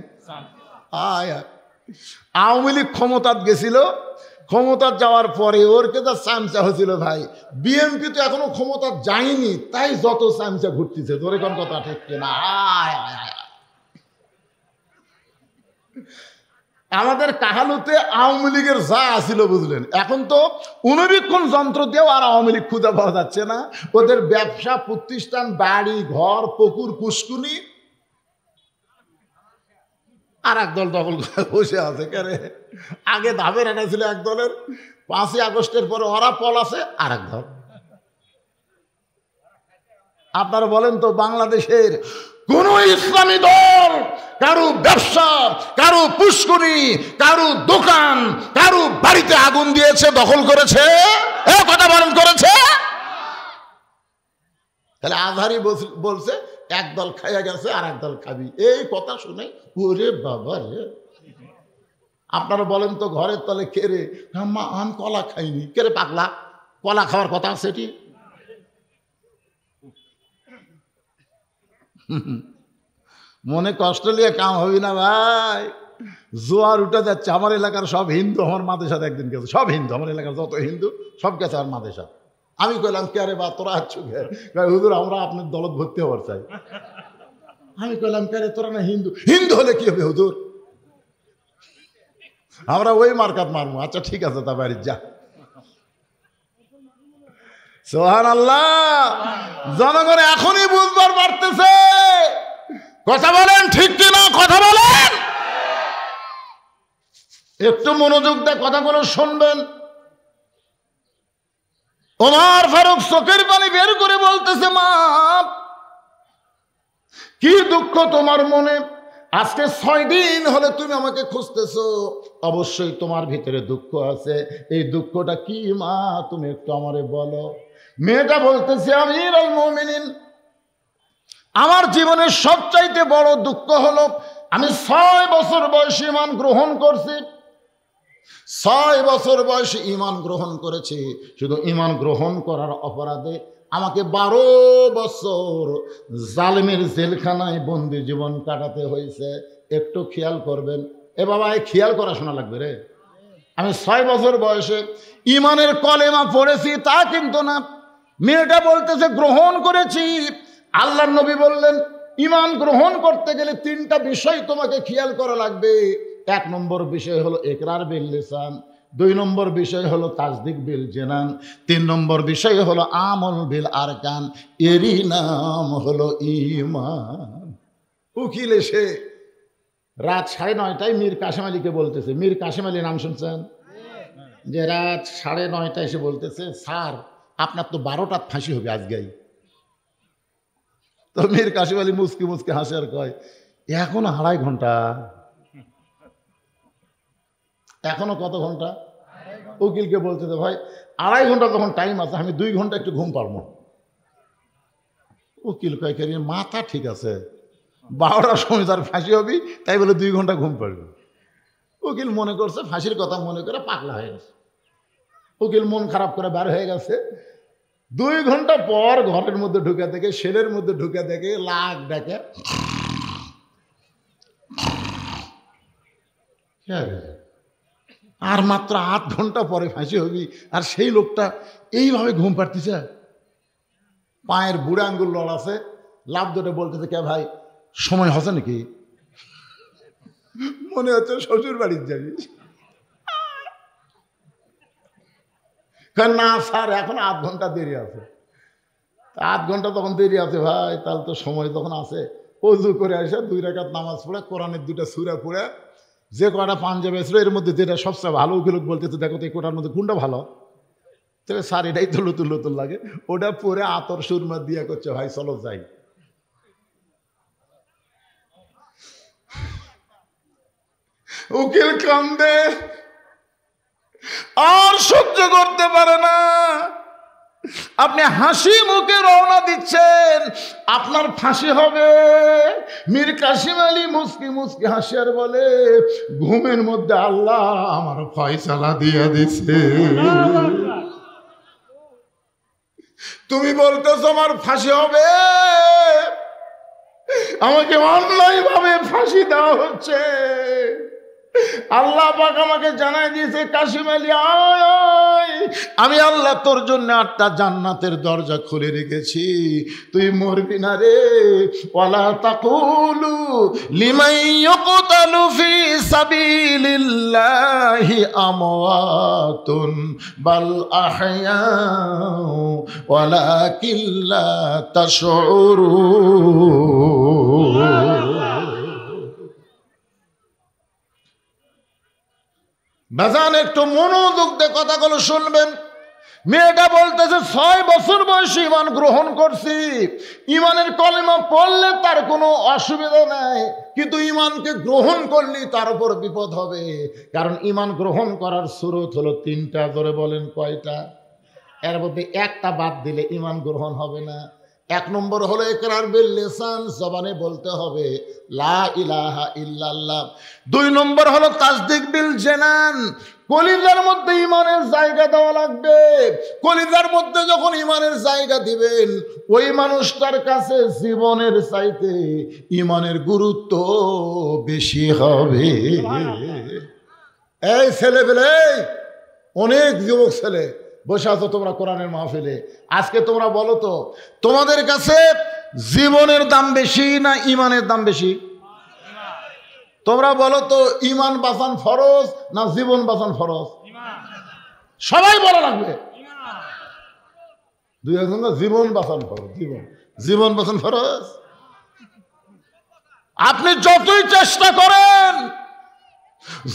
আওয়ামী লীগ ক্ষমতাত গেছিল, ক্ষমতা যাওয়ার পরে ওর কে তার চামচা হয়েছিল ভাই। বিএনপি তো এখনো ক্ষমতা যায়নি, তাই যত চামচা ঘুরতেছে। ধরে কোন কথা ঠিক কিনা? আমাদের কাহালুতে আওয়ামী লীগের যা আসিল বুঝলেন, এখন তো অনুবীক্ষণ যন্ত্র দিয়েও আর আওয়ামী লীগ খুঁজে পাওয়া যাচ্ছে না। ওদের ব্যবসা প্রতিষ্ঠান, বাড়ি ঘর, পুকুর পুষ্কুনি আর এক দল দখল করে বসে আছে। কেরে আগে ধাবের এটা ছিল এক দলের, 5ই আগস্টের পরে ওরা পল আছে আর এক দল। আপনারা বলেন তো, বাংলাদেশের কোন ইসলামী দল কারু ব্যবসা, কারু পুষ্করি, কারু দোকান, কারু বাড়িতে আগুন দিয়েছে, দখল করেছে? এ কথা বলেন, করেছে? তাহলে আজহারি বলছে এক দল খাইয়া গেছে আর এক দল খাবি। এই কথা শুনে ওরে বাবা রে। আপনারা বলেন তো, ঘরের তলে কে রে? মা আমি কলা খাইনি। কে রে পাগলা, কলা খাওয়ার কথা সেটি? মনে কষ্ট নিয়ে কাম হবি না ভাই। জোয়ার উঠে যাচ্ছে। আমার এলাকার সব হিন্দু আমার মাদেশাত একদিন গেছে, সব হিন্দু, আমার এলাকার যত হিন্দু সব গেছে আমার মাদেশাত। আমি কইলাম, কে রে বা তোরা আছো? হুজুর আমরা আপনার দলত ভর্তি হওয়ার চাই। আমি কইলাম, কে রে তোরা না হিন্দু? হিন্দু হলে কি হবে হুজুর, আমরা ওই মার্কাত মারবো। আচ্ছা ঠিক আছে, তা বাড়ি যা। সুবহানাল্লাহ। জনগণ এখনই বুঝবার পারতেছে। কথা বলেন ঠিক কিনা? কথা বলেন, একটু মনোযোগ দিয়ে কথাগুলো শুনবেন। ওমর ফারুক চোখের পানি বের করে বলতেছে, মা কি দুঃখ তোমার মনে? আজকে 6 দিন হলে তুমি আমাকে খুঁজতেছো, অবশ্যই তোমার ভিতরে দুঃখ আছে। এই দুঃখটা কি মা, তুমি একটু আমারে বলো। মেয়েটা বলতেছে, আমির আল মুমিনিন, আমার জীবনের সবচাইতে বড় দুঃখ হলো আমি 6 বছর বয়সে ঈমান গ্রহণ করছি। 6 বছর বয়সে ঈমান গ্রহণ করেছি। শুধু ঈমান গ্রহণ করার অপরাধে আমাকে 12 বছর জালেমের জেলখানায় বন্দি জীবন কাটাতে হয়েছে। একটু খেয়াল করবেন। এ বাবা, এই খেয়াল করা শোনা লাগবে রে। আমি 6 বছর বয়সে ঈমানের কলেমা পড়েছি তা কিন্তু না। মেয়েটা বলতেছে গ্রহণ করেছি। আল্লাহর নবী বললেন, ঈমান গ্রহণ করতে গেলে 3টা বিষয় তোমাকে খেয়াল করা লাগবে। 1 নম্বর বিষয় হলো ইকরার বিল লিসান, 2 নম্বর বিষয় হলো তাসদিক বিল জিনান, 3 নম্বর বিষয় হলো আমল বিল আরকান। এরই নাম হলো ঈমান। উকিল এসে রাত 9:30টায় মীর কাসেম আলীকে বলতেছে, মীর কাসেম আলী নাম শুনছেন? যে রাত 9:30টায় এসে বলতেছে, স্যার আপনার তো 12টার ফাঁসি হবে আজকেই। তো মীর কাসেম আলী মুসকি মুসকি হাসে আর কয়, এখনো 2.5 ঘন্টা। এখনো কত ঘন্টা? উকিলকে বলতেছে, ভাই 2.5 ঘন্টা তখন টাইম আছে, আমি 2 ঘন্টা একটু ঘুম পারবো। উকিল কয়, মাথা ঠিক আছে, 12টার সময় তার ফাঁসি হবি, তাই বলে 2 ঘন্টা ঘুম পারবি। উকিল মনে করছে ফাঁসির কথা মনে করে পাগলা হয়ে গেছে। উকিল মন খারাপ করে বের হয়ে গেছে। 2 ঘন্টা পর ঘরের মধ্যে ঢুকে দেখে, সেলের মধ্যে ঢুকে দেখে লাখ ডাকে, আর মাত্র 8 ঘন্টা পরে ফাঁসি হবি, আর সেই লোকটা এইভাবে ঘুম পাড়তেছে। পায়ের বুড়া আঙ্গুল লড়াছে, লাভ ধরে বলতেছে, কে ভাই সময় হচ্ছে নাকি? মনে হচ্ছে শ্বশুর বাড়ির যাবি। না স্যার, এখন 8 ঘন্টা দেরি আছে। 8 ঘন্টা তখন দেরি আছে ভাই, তাহলে তো সময় তখন আছে। অজু করে আসে 2 রাকাত নামাজ পড়ে, কোরআনের 2টা সূরা পড়ে, যে কটা পাঞ্জাবি ছিল এর মধ্যে যেটা সবচেয়ে ভালো, ওগুলো বলতেছে দেখো তো এই কোটার মধ্যে কোনটা ভালো। তবে স্যার এটাই তো নতুন নতুন লাগে। ওটা পরে আতর সুরমা দিয়া করছে, ভাই চলো যাই। উকিল কান্দে, আর সহ্য করতে পারে না। আপনি হাসি মুখে রওনা দিচ্ছেন, আপনার ফাঁসি হবে। মীর কাসিম আলী মুস্কি মুস্কি হাসি আর বলে, ঘুমের মধ্যে আল্লাহ আমার ফয়সালা দিয়ে দিছে। তুমি বলতেছো আমার ফাঁসি হবে, আমাকে অন্যায় ভাবে ফাঁসি দেওয়া হচ্ছে। আল্লাহ পাক আমাকে জানাই দিয়েছে, কাসিম আলী আয়, আমি আল্লাহ তোর জন্য 8টা জান্নাতের দরজা খুলে রেখেছি, তুই মরবি না রে। ওয়ালা তাকুলু লিমান ইউকতালু ফি সাবিলিল্লাহি আমওয়াতুন বাল আহয়াউ ওয়ালাকিন লা তাশউরুন। বাজান একটু মনোযোগ দিয়ে কথাগুলো শুনবেন। মেয়েটা বলতেছে 6 বছর বয়সে ঈমান গ্রহণ করছি, ঈমানের কলেমা পড়লে তার কোনো অসুবিধা নাই, কিন্তু ঈমানকে গ্রহণ করলে তার উপর বিপদ হবে। কারণ ঈমান গ্রহণ করার সুরত হলো 3টা। ধরে বলেন কয়টা? এর মধ্যে একটা বাদ দিলে ঈমান গ্রহণ হবে না। 1 নম্বর হলো ইকরার বিল লিসান, জবানে বলতে হবে লা ইলাহা ইল্লাল্লাহ। 2 নম্বর হলো তাসদিক বিল জানান, কলিজার মধ্যে ঈমানের জায়গা দেওয়া লাগবে। কলিজার মধ্যে যখন ঈমানের জায়গা দিবেন, ওই মানুষটার কাছে জীবনের চাইতে ঈমানের গুরুত্ব বেশি হবে। এই ছেলেবেলে, অনেক যুবক ছেলে বসে আছো তোমরা কোরআনের মাহফিলে, আজকে তোমরা বলো তো, তোমাদের কাছে জীবনের দাম বেশি না ঈমানের দাম বেশি? তোমরা বলো তো, ঈমান বাঁচান ফরজ না জীবন বাঁচান ফরজ? সবাই বলা লাগবে। 2-1 জীবন বাঁচান ফরজ। জীবন বাঁচান ফরজ। আপনি যতই চেষ্টা করেন,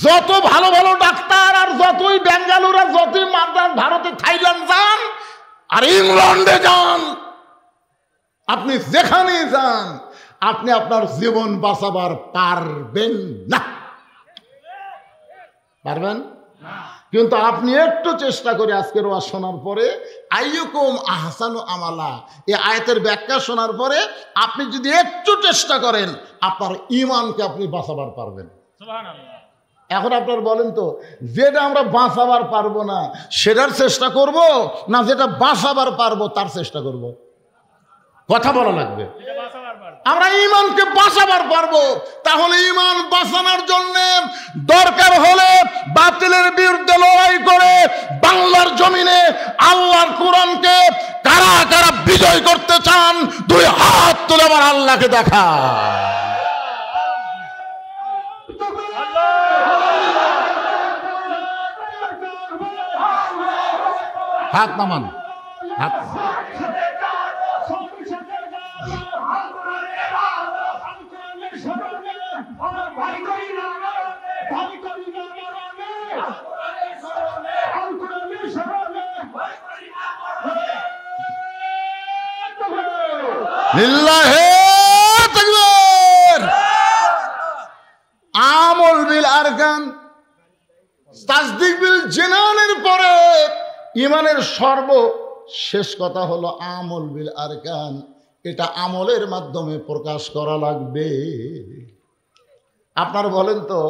যত ভালো ভালো ডাক্তার আর যতই বেঙ্গালুর আর যতই মাদ্রাজ, ভারতে থাইল্যান্ড যান আর ইংল্যান্ডে যান, আপনি যেখানেই যান, আপনি আপনার জীবন বাঁচাবার পারবেন না। পারবেন? কিন্তু আপনি একটু চেষ্টা করে আজকের ওয়াজ শোনার পরে, আইয়ুকুম আহসানু আমালা, এই আয়াতের ব্যাখ্যা শোনার পরে আপনি যদি একটু চেষ্টা করেন, আপনার ঈমানকে আপনি বাঁচাবার পারবেন। সুবহানাল্লাহ। এখন আপনার বলেন তো, যেটা আমরা বাঁচাবার পারবো না সেটার চেষ্টা করব, না যেটা বাঁচাবার পারবো তার চেষ্টা করব? কথা বলা লাগবে। আমরা ঈমানকে বাঁচাবার পারবো, তাহলে ঈমান বাঁচানোর জন্য দরকার হলে বাতিলের বিরুদ্ধে লড়াই করে বাংলার জমিনে আল্লাহর কোরআনকে কারা কারা বিজয় করতে চান, 2 হাত তুলে আমার আল্লাহকে দেখা। হাত নামান, হাত। আমল বিল আরকান, তাসদিক বিল জিনানের পরে ঈমানের সর্বশেষ কথা হলো আমল বিল আরকান। এটা আমলের মাধ্যমে প্রকাশ করা লাগবে। আপনারা বলেন তো,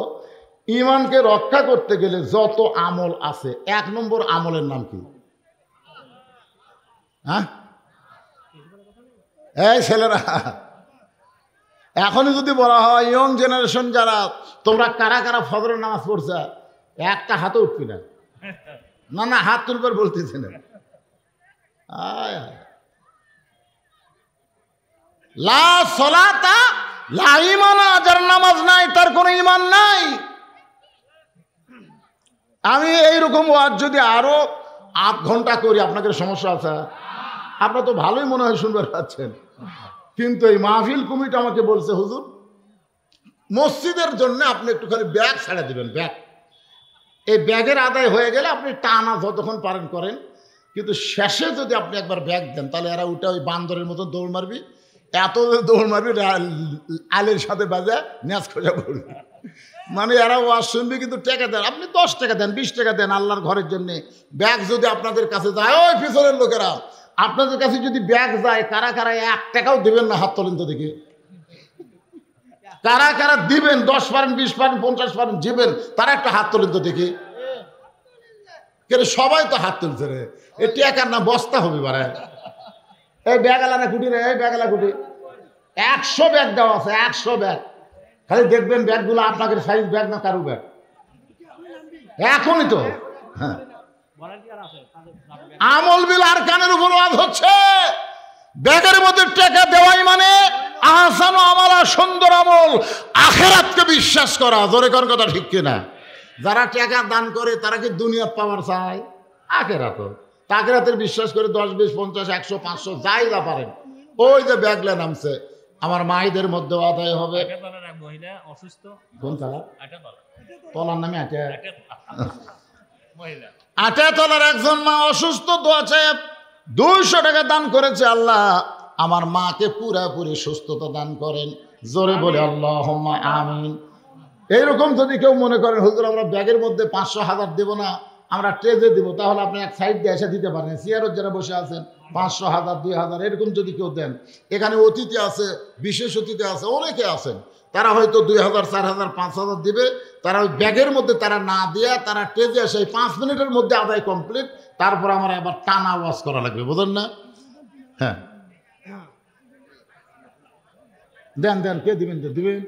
ঈমানকে রক্ষা করতে গেলে যত আমল আছে, 1 নম্বর আমলের নাম কি? হ্যাঁ, এই ছেলেরা, এখনই যদি বলা হয় ইয়ং জেনারেশন যারা, তোমরা কারা কারা ফজরের নামাজ পড়ছে, একটা হাতে উঠবি না। না না, হাত তুলবার বলতেছে না। লা সলাতা লা ঈমানা, যার নামাজ নাই তার কোনো ঈমান নাই। আমি এইরকম ওয়াজ যদি আরো 8 ঘন্টা করি, আপনাদের সমস্যা আছে? আপনারা তো ভালোই মনে হয় শুনবার পাচ্ছেন, কিন্তু এই মাহফিল কমিটি আমাকে বলছে, হুজুর মসজিদের জন্য আপনি একটুখানি ব্যাগ ছেড়ে দিবেন, ব্যাগ। এই ব্যাগের আদায় হয়ে গেলে আপনি টানা যতক্ষণ পারেন করেন, কিন্তু শেষে যদি আপনি একবার ব্যাগ দেন, তাহলে এরা উঠে ওই বান্দরের মতন দৌড় মারবি, এত দৌড় মারবি আলের সাথে বাজে ন্যাচ খোঁজা পড়বি। মানে এরা ওয়াজ শুনবে কিন্তু টাকা দেন, আপনি 10 টাকা দেন, 20 টাকা দেন আল্লাহর ঘরের জন্য। ব্যাগ যদি আপনাদের কাছে যায়, ওই পিছনের লোকেরা আপনাদের কাছে যদি ব্যাগ যায়, কারা কারা 1 টাকাও দিবেন না? হাত তোলেন তো দেখি। কারা কারা দিবেন? 10 পারেন, 20 পারেন, 50 পারেন দিবেন, তারা একটা হাত তোলেন তো দেখি। সবাই তো হাত তুলছে রে, এ টাকার না বস্তা হবে বারে। এই ব্যাগ আলা না কুটি রে, এই ব্যাগ আলা কুটি। 100 ব্যাগ দেওয়া আছে, 100 ব্যাগ। খালি দেখবেন ব্যাগগুলো আপনাদের সাইজ ব্যাগ না কারু ব্যাগ। এখনই তো হ্যাঁ আমল বিল আর কানের উপর ওয়াজ হচ্ছে। ব্যাগের মধ্যে টাকা দেওয়াই মানে আহসান আমালা, সুন্দর আমল, আখিরাতকে বিশ্বাস করা। জোরে কোন কথা ঠিক কিনা? যারা টাকা দান করে তারা কি দুনিয়াত পাওয়ার চায়? আখিরাত। আখিরাতের বিশ্বাস করে 10, 20, 50, 100, 500 যাই যা পারেন। ওই যে ব্যাগলা নামছে, আমার মায়েদের মধ্যে আদায় হবে। কোন তালা? তলার নামে আটা তলার একজন মা অসুস্থ, দোয়া চায় 200 টাকা দান করেছে। আল্লাহ আমার মাকে পুরাপুরি সুস্থতা দান করেন। জোরে বলে আল্লাহুম্মা আমিন। এইরকম যদি কেউ মনে করেন হুজুর আমরা ব্যাগের মধ্যে 500, 1000 দেব না, আমরা ট্রেজে দিব, তাহলে আপনি এক সাইড দিয়ে এসে দিতে পারেন। চেয়ারত যারা বসে আছেন 500, 1000, 2000 এরকম যদি কেউ দেন, এখানে অতিথি আছে, বিশেষ অতিথি আছে, অনেকে আছেন, তারা হয়তো 2000, 4000, 5000 দিবে। তারা ওই ব্যাগের মধ্যে তারা না দিয়ে তারা ট্রেজে এসে 5 মিনিটের মধ্যে আদায় কমপ্লিট। তারপর আমার আবার টানা ওয়াজ করা লাগবে, বুঝলেন না? হ্যাঁ দেন দেন, কে দিবেন? তো দিবেন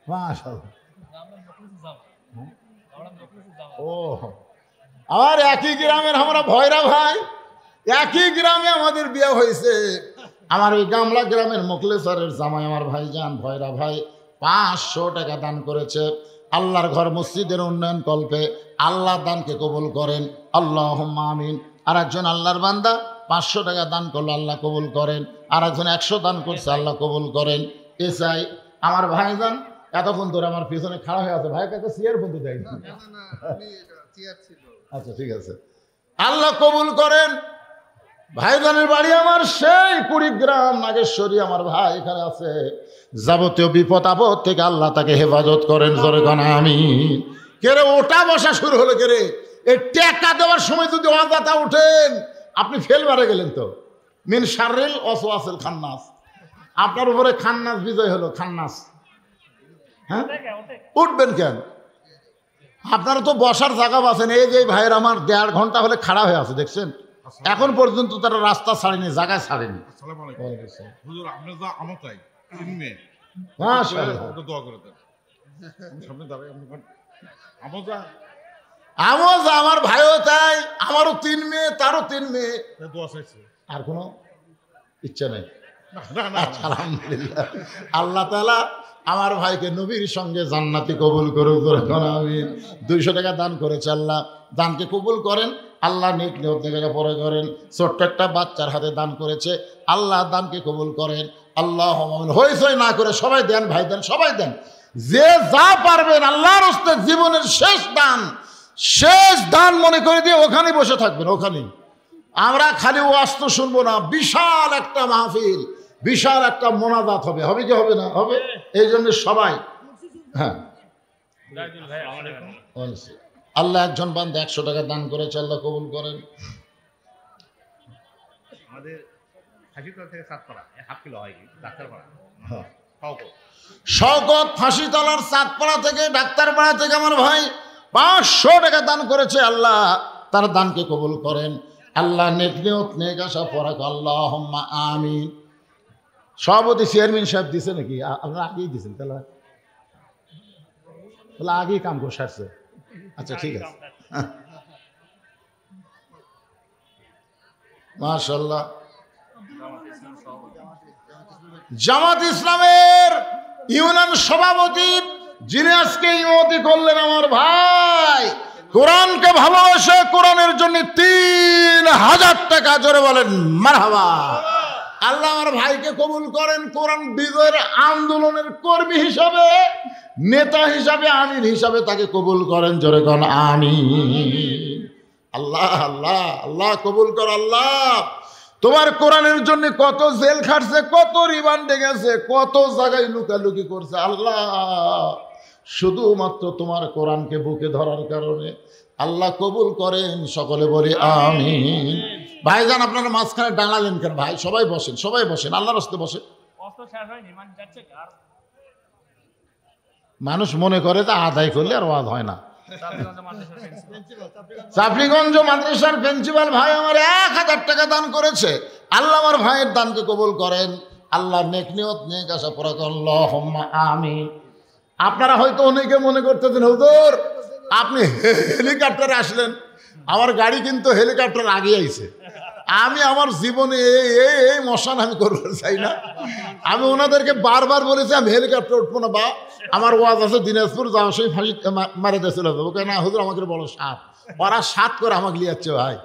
মাশাআল্লাহ। ও আমার একই গ্রামের আমরা ভয়রা ভাই, একই গ্রামে আমাদের বিয়ে হয়েছে। আমার ওই গামলা গ্রামের মোখলেসরের জামাই আমার ভাইজান ভয়রা ভাই 500 টাকা দান করেছে আল্লাহর ঘর মসজিদের উন্নয়ন কল্পে। আল্লাহ দানকে কবুল করেন, আল্লাহুম্মা আমিন। আর একজন আল্লাহর বান্দা 500 টাকা দান করলো, আল্লাহ কবুল করেন। আর একজন 100 দান করছে, আল্লাহ কবুল করেন। এ চাই আমার ভাইজান এতক্ষণ ধরে আমার পিছনে খাড়া হয়ে আছে, ভাই কাছে চেয়ার বন্ধু দেয় না। আচ্ছা ঠিক আছে, আল্লাহ কবুল করেন। ভাইজানের বাড়ি আমার সেই কুড়িগ্রাম নাগেশ্বরী। আমার ভাই এখানে আছে, যাবতীয় বিপদ আপদ থেকে আল্লাহ তাকে হেফাজত করেন। জোরে কোন আমিন। কেরে ওটা বসা শুরু হলো কেরে? এই টাকা দেওয়ার সময় যদি অজাতা উঠেন, আপনি ফেল মারে গেলেন তো। মিন শাররিল ওয়াসওয়াসিল খান্নাস, আপনার উপরে খান্নাস বিজয় হলো। খান্নাস হ্যাঁ, উঠবেন কেন? আপনারা তো বসার জায়গা পাচ্ছেন। এই যে ভাইয়ের আমার 1.5 ঘন্টা হলে খাড়া হয়ে আছে, দেখছেন? এখন পর্যন্ত তারা রাস্তা ছাড়েনি, জায়গায় ছাড়েনি। আমার ভাইও তাই, আমারও 3 মেয়ে, তারও 3 মেয়ে। আর কোনো ইচ্ছা নেই। আলহামদুলিল্লাহ, আল্লাহ তাআলা আমার ভাইকে নবীর সঙ্গে জান্নাতি কবুল করুক। আমিন। 200 টাকা দান করেছে, আল্লাহ দানকে কবুল করেন। আল্লাহ নেক নিয়ত থেকে পরে করেন। ছোট্ট একটা বাচ্চার হাতে দান করেছে, আল্লাহ দানকে কবুল করেন। আল্লাহ হইচই না করে সবাই দেন, ভাই দেন, সবাই দেন, যে যা পারবেন। আল্লাহর হস্তে জীবনের শেষ দান মনে করে দিয়ে ওখানে বসে থাকবেন। ওখানেই আমরা খালি ওয়াজ তো শুনবো না, বিশাল একটা মাহফিল, বিশাল একটা মোনাজাত হবে। হবে কি হবে না? হবে। এই জন্য সবাই হ্যাঁ। আল্লাহ একজন বান্দা 100 টাকা দান করেছে, আল্লাহ কবুল করেন। শওকত ফাঁসিতলার চাঁদপাড়া থেকে, ডাক্তারপাড়া থেকে আমার ভাই 500 টাকা দান করেছে, আল্লাহ তার দানকে কবুল করেন। আল্লাহ নেক নিয়ত নেক আশা পরাক, আল্লাহুম্মা আমিন। সভাপতি চেয়ারম্যান সাহেব দিছে নাকি? আপনারা আগেই দিয়েছেন, তাহলে আগেই কাম করে সারছে। আচ্ছা ঠিক আছে, মাশাআল্লাহ। জামাত ইসলামের ইউনিয়ন সভাপতি যিনি আজকে ইমামতি করলেন, আমার ভাই কোরআনকে ভালোবাসে, কোরআনের জন্য 3000 টাকা। জোরে বলেন মারহাবা। আল্লাহ আমার ভাইকে কবুল করেন। কোরআন বিজয়ের আন্দোলনের কর্মী হিসাবে, নেতা হিসাবে, আমির হিসাবে তাকে কবুল করেন। জোরে কোন আমিন। আল্লাহ আল্লাহ আল্লাহ কবুল কর। আল্লাহ তোমার কোরআনের জন্য কত জেল খাটছে, কত রিমান্ডে গেছে, কত জায়গায় লুকালুকি করছে। আল্লাহ শুধুমাত্র তোমার কোরআনকে বুকে ধরার কারণে আল্লাহ কবুল করেন। সকলে বলি আমিন। ভাইজান আপনারা মাঝখানে ডাঙালেন কেন ভাই? সবাই বসেন, সবাই বসেন, আল্লাহর রাস্তায় বসেন। মানুষ মনে করে তা আদায় করলে আর ওয়াজ হয় না। চাপড়িগঞ্জ মাদ্রাসার প্রিন্সিপাল ভাই আমার 1000 টাকা দান করেছে। আল্লাহ আমার ভাইয়ের দানকে কবুল করেন। আল্লাহ নেক নিয়ত নেক আশা পুরা করেন। আল্লাহুম্মা আমিন। আপনারা হয়তো অনেকে মনে করতেছেন হুজুর আপনি হেলিকপ্টারে আসলেন, আমার গাড়ি কিন্তু হেলিকপ্টার আগে আইছে। আমি আমার জীবনে এই মশান আমি করতে চাই না। আমি ওনাদেরকে বারবার বলেছি আমি হেলিকপ্টার উঠবো না, বা আমার ওয়াজ আছে দিনাজপুর যাওয়ার সময় ফাঁসি মারে দিয়ে চলে যাবো। কেন হুজুর আমাকে বলো সাত, ওরা সাত করে আমাকে লিয়াচ্ছে ভাই।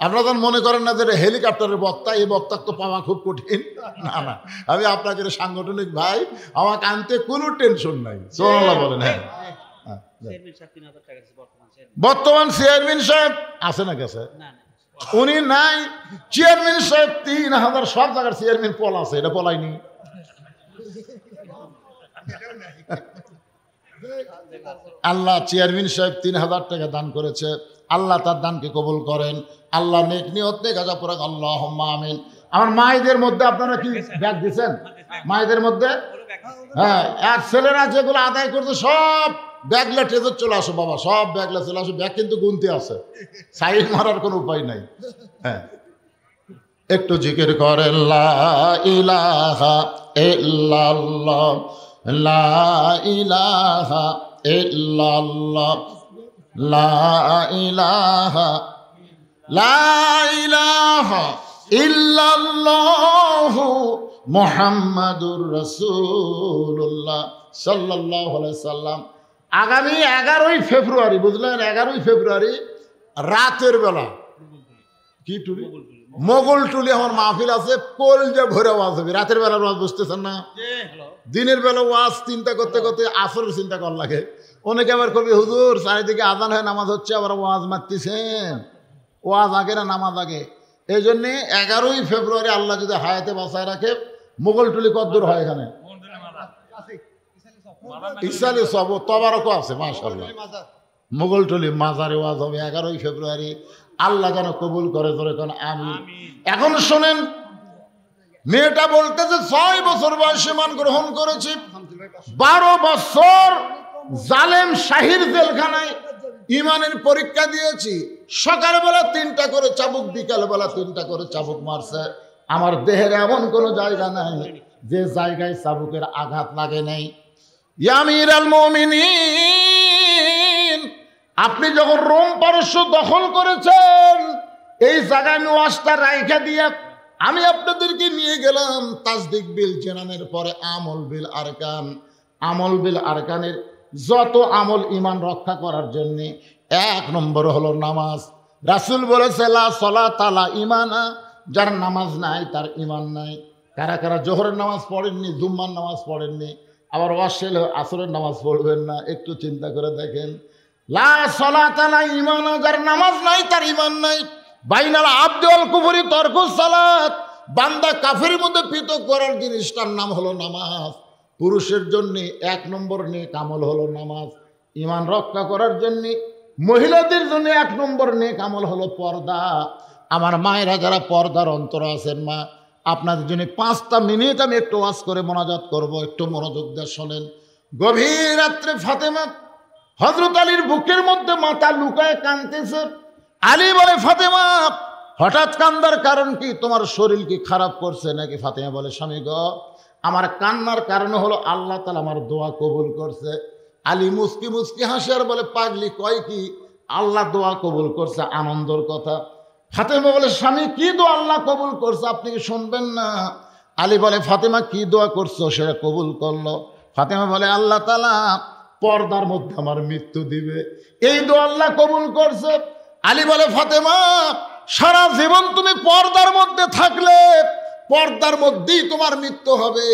আপনারা যখন মনে করেন না যে হেলিকপ্টারের বক্তা, এই বক্তা তো পাওয়া খুব কঠিন। না না, আমি আপনাকে সাংগঠনিক ভাই, আমাকে আনতে কোনো টেনশন নাই। সুবহানাল্লাহ বলেন। হ্যাঁ, বর্তমান চেয়ারম্যান সাহেব আছে না গেছে? উনি নাই। চেয়ারম্যান সাহেব 3000, সব জায়গার চেয়ারম্যান পল আছে, এটা পলাইনি। আল্লাহ চেয়ারম্যান সাহেব 3000 টাকা দান করেছে। আল্লাহ তার দানকে কবুল করেন। আল্লাহ নেক নিয়ত নেক আশা পুরা। আল্লাহুম্মা আমিন। আমার মায়েদের মধ্যে আপনারা কি ব্যাগ দিচ্ছেন? মায়েদের মধ্যে হ্যাঁ, আর ছেলেরা যেগুলো আদায় করছে সব ব্যাগলা ট্রেজর চলে আসো বাবা, সব ব্যাগলা চলে আসো। ব্যাগ কিন্তু গুনতে আছে, সাইড মারার কোনো উপায় নাই। হ্যাঁ, একটু জিকির করেন লা ইলাহা ইল্লাল্লাহ, লা ইলাহা ইল্লাল্লাহ, লা ইলাহা, লা ইলাহা ইল্লাল্লাহু মুহাম্মাদুর রাসূলুল্লাহ সাল্লাল্লাহু আলাইহি সাল্লাম। আগামী 11ই ফেব্রুয়ারি, বুঝলেন, 11ই ফেব্রুয়ারি রাতের বেলা কি টুলি, মোগল টুলি আমার মাহফিল আছে। কলজা ভরে ওয়াজ হবে। রাতের বেলা ওয়াজ বুঝতেছেন না? দিনের বেলা ওয়াজ চিন্তা করতে করতে আসরের চিন্তা কর লাগে। অনেকে আবার কবি হুজুর চারিদিকে আজান হয়, নামাজ হচ্ছে, আবার ওয়াজ মারতেছেন। ওয়াজ আগে না নামাজ আগে? এই জন্যে 11ই ফেব্রুয়ারি আল্লাহ যদি হায়াতে বাঁচায় রাখে, মোগল টুলি কদ্দূর হয় এখানে? ইসালে সব তবারকও আছে মাশাআল্লাহ। মোগল টুলি মাজারে ওয়াজ হবে 11ই ফেব্রুয়ারি। আল্লাহ যেন কবুল করে, ধরে কোন আমি। এখন শোনেন, মেয়েটা বলতেছে 6 বছর বয়সে মান গ্রহণ করেছি, 12 বছর জালেম শাহির জেলখানায় ইমানের পরীক্ষা দিয়েছি। সকালবেলা 3টা করে চাবুক, বিকালবেলা 3টা করে চাবুক মারছে। আমার দেহের এমন কোনো জায়গা নাই যে জায়গায় চাবুকের আঘাত লাগে নাই। ইয়া আমিরুল মুমিনিন, আপনি যখন রোম পারস্য দখল করেছেন, এই জায়গায় আমি ওয়াজটা রাইখা দিয়ে আমি আপনাদেরকে নিয়ে গেলাম তাসদিক বিল জানানের পরে আমল বিল আরকান। আমল বিল আরকানের যত আমল ইমান রক্ষা করার জন্য 1 নম্বর হলো নামাজ। রাসূল বলেছে লা সালাতা লা ঈমানা, যার নামাজ নাই তার ঈমান নাই। কারা কারা জোহরের নামাজ পড়েননি, জুম্মার নামাজ পড়েননি, আবার ওয়াশেল আসরের নামাজ পড়বেন না? একটু চিন্তা করে দেখেন। লা সালাতা লা ঈমানা, যার নামাজ নাই তার ঈমান নাই। বাইনাল আবদি ওয়াল কুফরি তরকুস সালাত, বান্দা কাফেরের মধ্যে পৃথক করার জিনিসটার নাম হলো নামাজ। পুরুষের জন্য 1 নম্বর নেক আমল হলো নামাজ। ঈমান রক্ষা করার জন্য মহিলাদের জন্য 1 নম্বর নেক আমল হলো পর্দা। আমার মায়েরা যারা পর্দার অন্তর আছেন, মা আপনাদের জন্য 5টা মিনিট আমি একটু ওয়াজ করে মোনাজাত করব, একটু মনোযোগ দিয়ে শোনেন। গভীর রাত্রে ফাতেমা হযরত আলীর বুকের মধ্যে মাথা লুকায় কাঁদতেছে। আলী বলে ফাতেমা হঠাৎ কান্দার কারণ কি? তোমার শরীর কি খারাপ করছে নাকি? ফাতেমা বলে স্বামী গো, আমার কান্নার কারণ হলো আল্লাহ তাআলা আমার দোয়া কবুল করছে। আলী মুস্কি মুস্কি হাসে আর বলে পাগলি কয় কি? আল্লাহ দোয়া কবুল করছে, আনন্দের কথা। ফাতেমা বলে স্বামী কি দোয়া আল্লাহ কবুল করছে, আপনি কি শুনবেন না? আলী বলে ফাতেমা কি দোয়া করছো সেটা কবুল করলো। ফাতেমা বলে আল্লাহ তাআলা পর্দার মধ্যে আমার মৃত্যু দিবে, এই দোয়া আল্লাহ কবুল করছে। আলী বলে ফাতেমা সারা জীবন তুমি পর্দার মধ্যে থাকলে পর্দার মধ্যেই তোমার মৃত্যু হবে,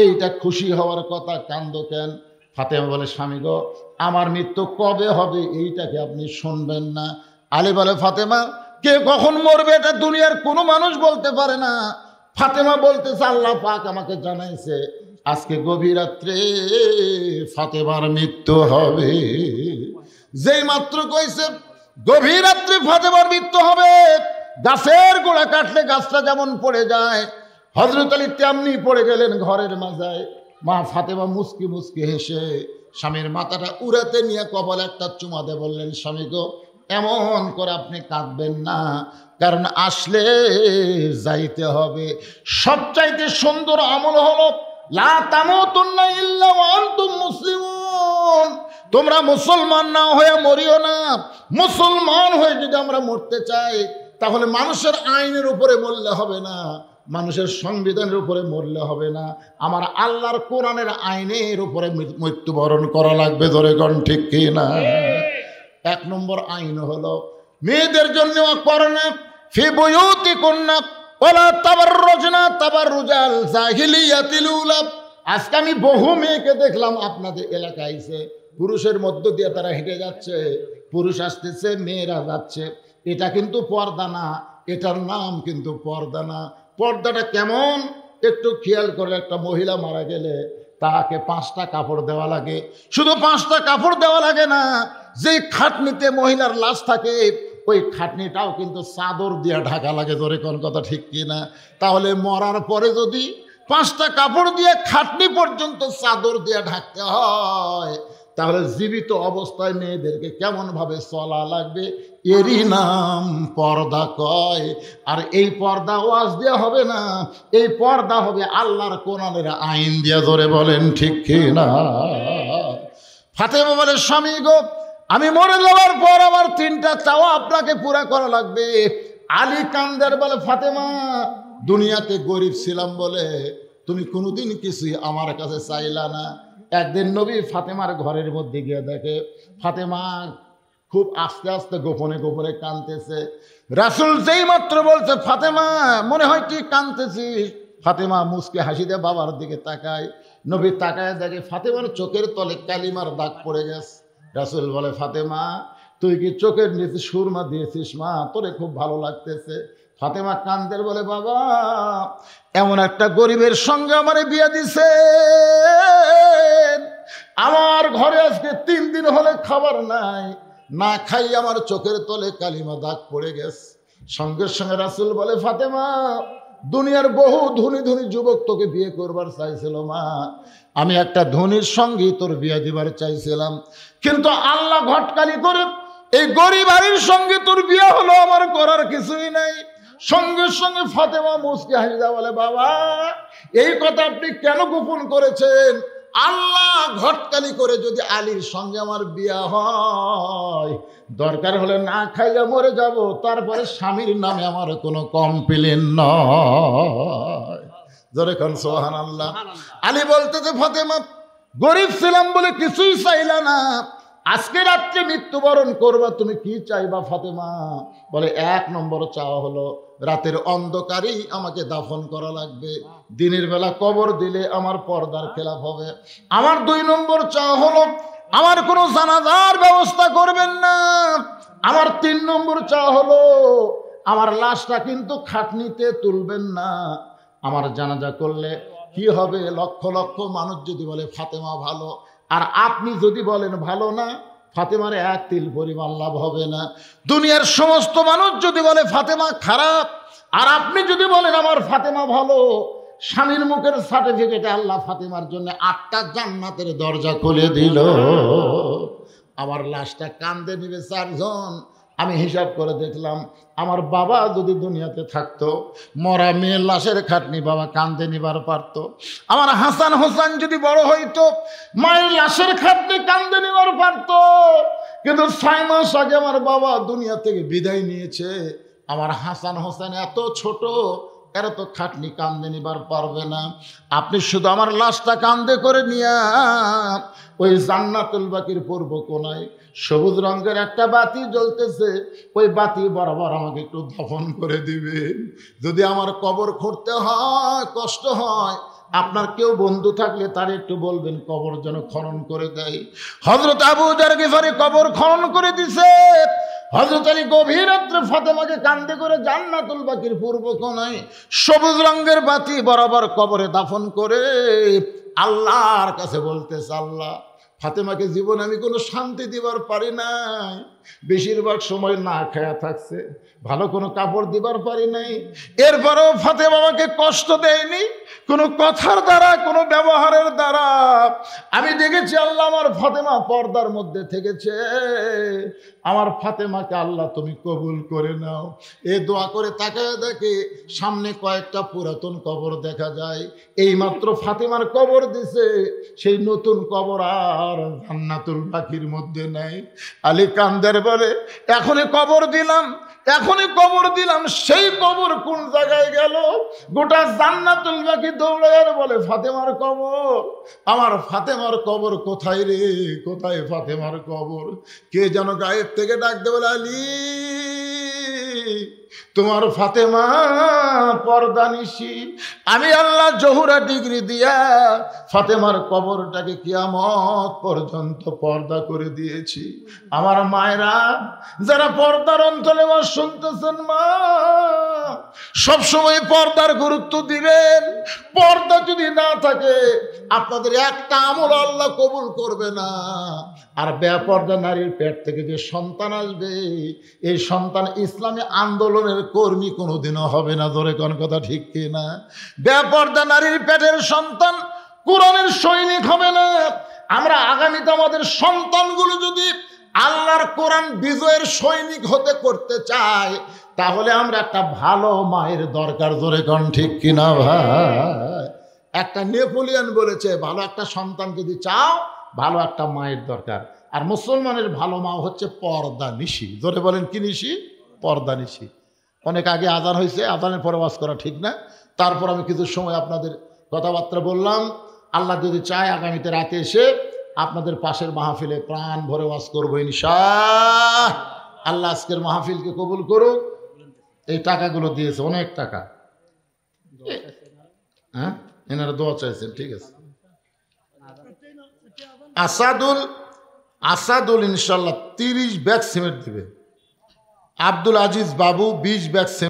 এইটা খুশি হওয়ার কথা, কান্দো কেন? ফাতেমা বলে স্বামী গো, আমার মৃত্যু কবে হবে এইটাকে আপনি শুনবেন না? আলী বলে ফাতেমা কে কখন মরবে এটা দুনিয়ার কোনো মানুষ বলতে পারে না। ফাতেমা বলতেছে আল্লাহ পাক আমাকে জানাইছে আজকে গভীর রাত্রে ফাতেমার মৃত্যু হবে। যেই মাত্র কইছে গভীর রাত্রে ফাতেমার মৃত্যু হবে, গাছের গোড়া কাটলে গাছটা যেমন পড়ে যায়, হযরত আলী তেমনি পড়ে গেলেন ঘরের মাজায়। মা ফাতেমা মুস্কি মুস্কি হেসে স্বামীর মাথাটা উড়াতে নিয়ে কপালে একটা চুমা দিয়ে বললেন, স্বামী গো, এমন করে আপনি কাঁদবেন না, কারণ আসলে যাইতে হবে। সবচাইতে সুন্দর আমল হলো লা তামুতুন্না ইল্লা ওয়া আনতুম মুসলিমুন। তোমরা মুসলমান না হয়ে মরিও না। মুসলমান হয়ে যদি আমরা মরতে চাই তাহলে মানুষের আইনের উপরে মরলে হবে না, মানুষের সংবিধানের উপরে মরলে হবে না, আমার আল্লাহর কোরআনের আইনের উপরে মৃত্যুবরণ করা লাগবে। ধরে কোন ঠিক কি না? এক নম্বর আইন হলো মেয়েদের জন্য করোনা ফি বুয়ুতিকুন্না ওয়ালা তাবাররুজনা তাবাররুজাল জাহিলিয়াতিল উলা। আজকে আমি বহু মেয়েকে দেখলাম আপনাদের এলাকায় এসে, পুরুষের মধ্য দিয়ে তারা হেঁটে যাচ্ছে, পুরুষ আসতেছে মেয়েরা যাচ্ছে। এটা কিন্তু পর্দা না, এটার নাম কিন্তু পর্দা না। পর্দাটা কেমন একটু খেয়াল করে, একটা মহিলা মারা গেলে তাকে 5টা কাপড় দেওয়া লাগে। শুধু 5টা কাপড় দেওয়া লাগে না, যে খাটনিতে মহিলার লাশ থাকে ওই খাটনিটাও কিন্তু চাদর দিয়ে ঢাকা লাগে। ধরে কোন কথা ঠিক কিনা? তাহলে মরার পরে যদি 5টা কাপড় দিয়ে খাটনি পর্যন্ত চাদর দিয়ে ঢাকতে হয়, তাহলে জীবিত অবস্থায় মেয়েদেরকে কেমন ভাবে চলা লাগবে, এরই নাম পর্দা কয়। আর এই পর্দা ওয়াজ দেওয়া হবে না, এই পর্দা হবে আল্লাহর কোরআনের আইন দিয়ে। ধরে বলেন ঠিক কি না? ফাতেমা বলে, স্বামী গো, আমি মরে যাওয়ার পর আমার 3টা চাওয়া আপনাকে পুরা করা লাগবে। আলী কান্দের বলে, ফাতেমা, দুনিয়াতে গরিব ছিলাম বলে তুমি কোনোদিন কিছুই আমার কাছে চাইলা না। একদিন নবী ফাতেমার ঘরের মধ্যে গিয়ে দেখে ফাতেমা খুব আস্তে আস্তে গোপনে গোপনে কাঁদতেছে। রাসূল যেই মাত্র বলছে, ফাতেমা মনে হয় কি কাঁদতেছিস, ফাতেমা মুচকে হাসি দিয়ে বাবার দিকে তাকায়। নবী তাকায় দেখে ফাতেমার চোখের তলে কালিমার দাগ পড়ে গেছে। রাসূল বলে, ফাতেমা তুই কি চোখের নিচে সুরমা দিয়েছিস মা? তোরে খুব ভালো লাগতেছে। ফাতেমা কান্দের বলে, বাবা এমন একটা গরিবের সঙ্গে আমারে বিয়ে দিছে, আমার ঘরে আজকে 3 দিন হলে খাবার নাই, না খাই আমার চোখের তলে কালিমা দাগ পড়ে গেছে। সঙ্গে সঙ্গে রাসূল বলে, ফাতেমা দুনিয়ার বহু ধনী ধনী যুবক তোকে বিয়ে করবার চাইছিল মা, আমি একটা ধনীর সঙ্গেই তোর বিয়ে দিবার চাইছিলাম, কিন্তু আল্লাহ ঘটকালি করে এই গরিব বাড়ির সঙ্গে তোর বিয়ে হলো, আমার করার কিছুই নাই। সঙ্গে সঙ্গে ফাতেমা মুচকি হাসিদা বলে, বাবা এই কথা আপনি কেন গোপন করেছেন? আল্লাহ ঘটকালি করে যদি আলীর সঙ্গে আমার বিয়ে হয়, দরকার হলে না খাইয়া মরে যাব, তারপরে স্বামীর নামে আমার কোনো কমপ্লেন নয়। জোরে কোন সুবহানাল্লাহ। আলী বলতেছে, ফাতেমা গরিব ছিলাম বলে কিছুই চাইলা না, আজকে রাত্রে মৃত্যুবরণ করবা, তুমি কি চাইবা ফাতেমা? বলে, 1 নম্বর চাওয়া হলো রাতের অন্ধকারেই আমাকে দাফন করা লাগবে, দিনের বেলা কবর দিলে আমার পর্দার খেলাফ হবে। আমার 2 নম্বর চাওয়া হলো আমার কোনো জানাজার ব্যবস্থা করবেন না। আমার 3 নম্বর চাওয়া হলো আমার লাশটা কিন্তু খাটনিতে তুলবেন না। আমার জানাজা করলে কি হবে, লক্ষ লক্ষ মানুষ যদি বলে ফাতেমা ভালো, আর আপনি যদি বলেন ভালো না, ফাতেমার 1 তিল পরিমাণ লাভ হবে না। দুনিয়ার সমস্ত মানুষ যদি বলে ফাতেমা খারাপ, আর আপনি যদি বলেন আমার ফাতেমা ভালো, স্বামীর মুখের সার্টিফিকেটে আল্লাহ ফাতেমার জন্য 8টা জান্নাতের দরজা খুলে দিল। আমার লাশটা কান্দে নিবে 4 জন। আমি হিসাব করে দেখলাম, আমার বাবা যদি দুনিয়াতে থাকতো, মরা মেয়ের লাশের খাটনি বাবা কান্দে নিবার পারত। আমার হাসান হোসেন যদি বড় হইতো, মায়ের লাশের খাটনি কান্দে নিবার পারত। কিন্তু 6 মাস আগে আমার বাবা দুনিয়া থেকে বিদায় নিয়েছে। আমার হাসান হোসেন এত ছোট, এরা তো খাটনি কান্দে নিবার পারবে না। আপনি শুধু আমার লাশটা কান্দে করে নিয়ে ওই জান্নাতুল বাকির পূর্ব কোনায় সবুজ রঙের একটা বাতি জ্বলতেছে, ওই বাতি বরাবর আমাকে একটু দাফন করে দিবে। যদি আমার কবর খুঁড়তে হয়, কষ্ট হয়, আপনার কেউ বন্ধু থাকলে তার একটু বলবেন কবর যেন খনন করে দেয়। হযরত আবু যার গিফারি কবর খনন করে দিছে। হযরত আলী গভীর রাত্রে ফাতেমাকে কান্দে করে জান্নাতুল বাকির পূর্ব কোণায় সবুজ রঙের বাতি বরাবর কবরে দাফন করে আল্লাহর কাছে বলতেছে, আল্লাহ ফাতেমাকে জীবনে আমি কোনো শান্তি দিবার পারি নাই, বেশিরভাগ সময় না খায়া থাকছে, ভালো কোনো কাপড় দিবার পারি নাই, এরপরেও ফাতেমা আমাকে কষ্ট দেয়নি কোনো কথার দ্বারা, কোনো ব্যবহারের দ্বারা। আমি দেখেছি আল্লাহ আমার ফাতেমা পর্দার মধ্যে থেকেছে, আমার ফাতেমাকে আল্লাহ তুমি কবুল করে নাও। এ দোয়া করে তাকায় দেখে সামনে কয়েকটা পুরাতন কবর দেখা যায়, এইমাত্র ফাতেমার কবর দিছে, সেই নতুন কবর আর জান্নাতুল বাকির মধ্যে নাই। আলী কান্দের বলে, এখনই কবর দিলাম, এখনই কবর দিলাম, সেই কবর কোন জায়গায় গেল? গোটা জান্নাতুল বাকি দৌড়ায় বলে, ফাতেমার কবর, আমার ফাতেমার কবর কোথায় রে, কোথায় ফাতেমার কবর? কে যেন গায়েব থেকে ডাকতে বলে, আলী তোমার ফাতেমা পর্দানিশি, আমি আল্লাহ জহুরা ডিগ্রি দিয়া ফাতেমার কবরটাকে কিয়ামত পর্যন্ত পর্দা করে দিয়েছি। আমার মায়েরা যারা পর্দার অঞ্চলে বাস শুনতেছেন, মা সবসময় পর্দার গুরুত্ব দিবেন। পর্দা যদি না থাকে আপনাদের একটা আমল আল্লাহ কবুল করবে না। আর বেপর্দা নারীর পেট থেকে যে সন্তান আসবে, এই সন্তান ইসলামী আন্দোলনের কর্মী কোনোদিনও হবে না। ধরে কোন কথা ঠিক কিনা? বেপর্দা নারীর পেটের সন্তান কোরআনের সৈনিক হবে না। আমরা আগামীতে আমাদের সন্তানগুলো যদি আল্লাহর কোরআন বিজয়ের সৈনিক হতে করতে চাই, তাহলে আমরা একটা ভালো মায়ের দরকার। ধরে কোন ঠিক কিনা ভাই? একটা নেপোলিয়ন বলেছে, ভালো একটা সন্তান যদি চাও, ভালো একটা মায়ের দরকার। আর মুসলমানের ভালো মা হচ্ছে পর্দা নিশি। ধরে বলেন কি নিশি? পর্দা নিশি। অনেক আগে আজান হয়েছে, আজানের পরে ওয়াজ করা ঠিক না। তারপর আমি কিছু সময় আপনাদের কথাবার্তা বললাম। আল্লাহ যদি চায় আগামীতে রাতে এসে আপনাদের পাশের মাহফিলে প্রাণ ভরে ওয়াজ করবো ইনশাআল্লাহ। আল্লাহ আজকের মাহফিলকে কবুল করুক। এই টাকাগুলো দিয়েছে, অনেক টাকা। হ্যাঁ, এনারা দোয়া চাইছেন, ঠিক আছে। আসাদুল ইনশাল্লাহ 30 ব্যাগ সিমেন্ট দিবে। আব্দুল আজিজ বাবু 20 ব্যাগ সিমেন্ট।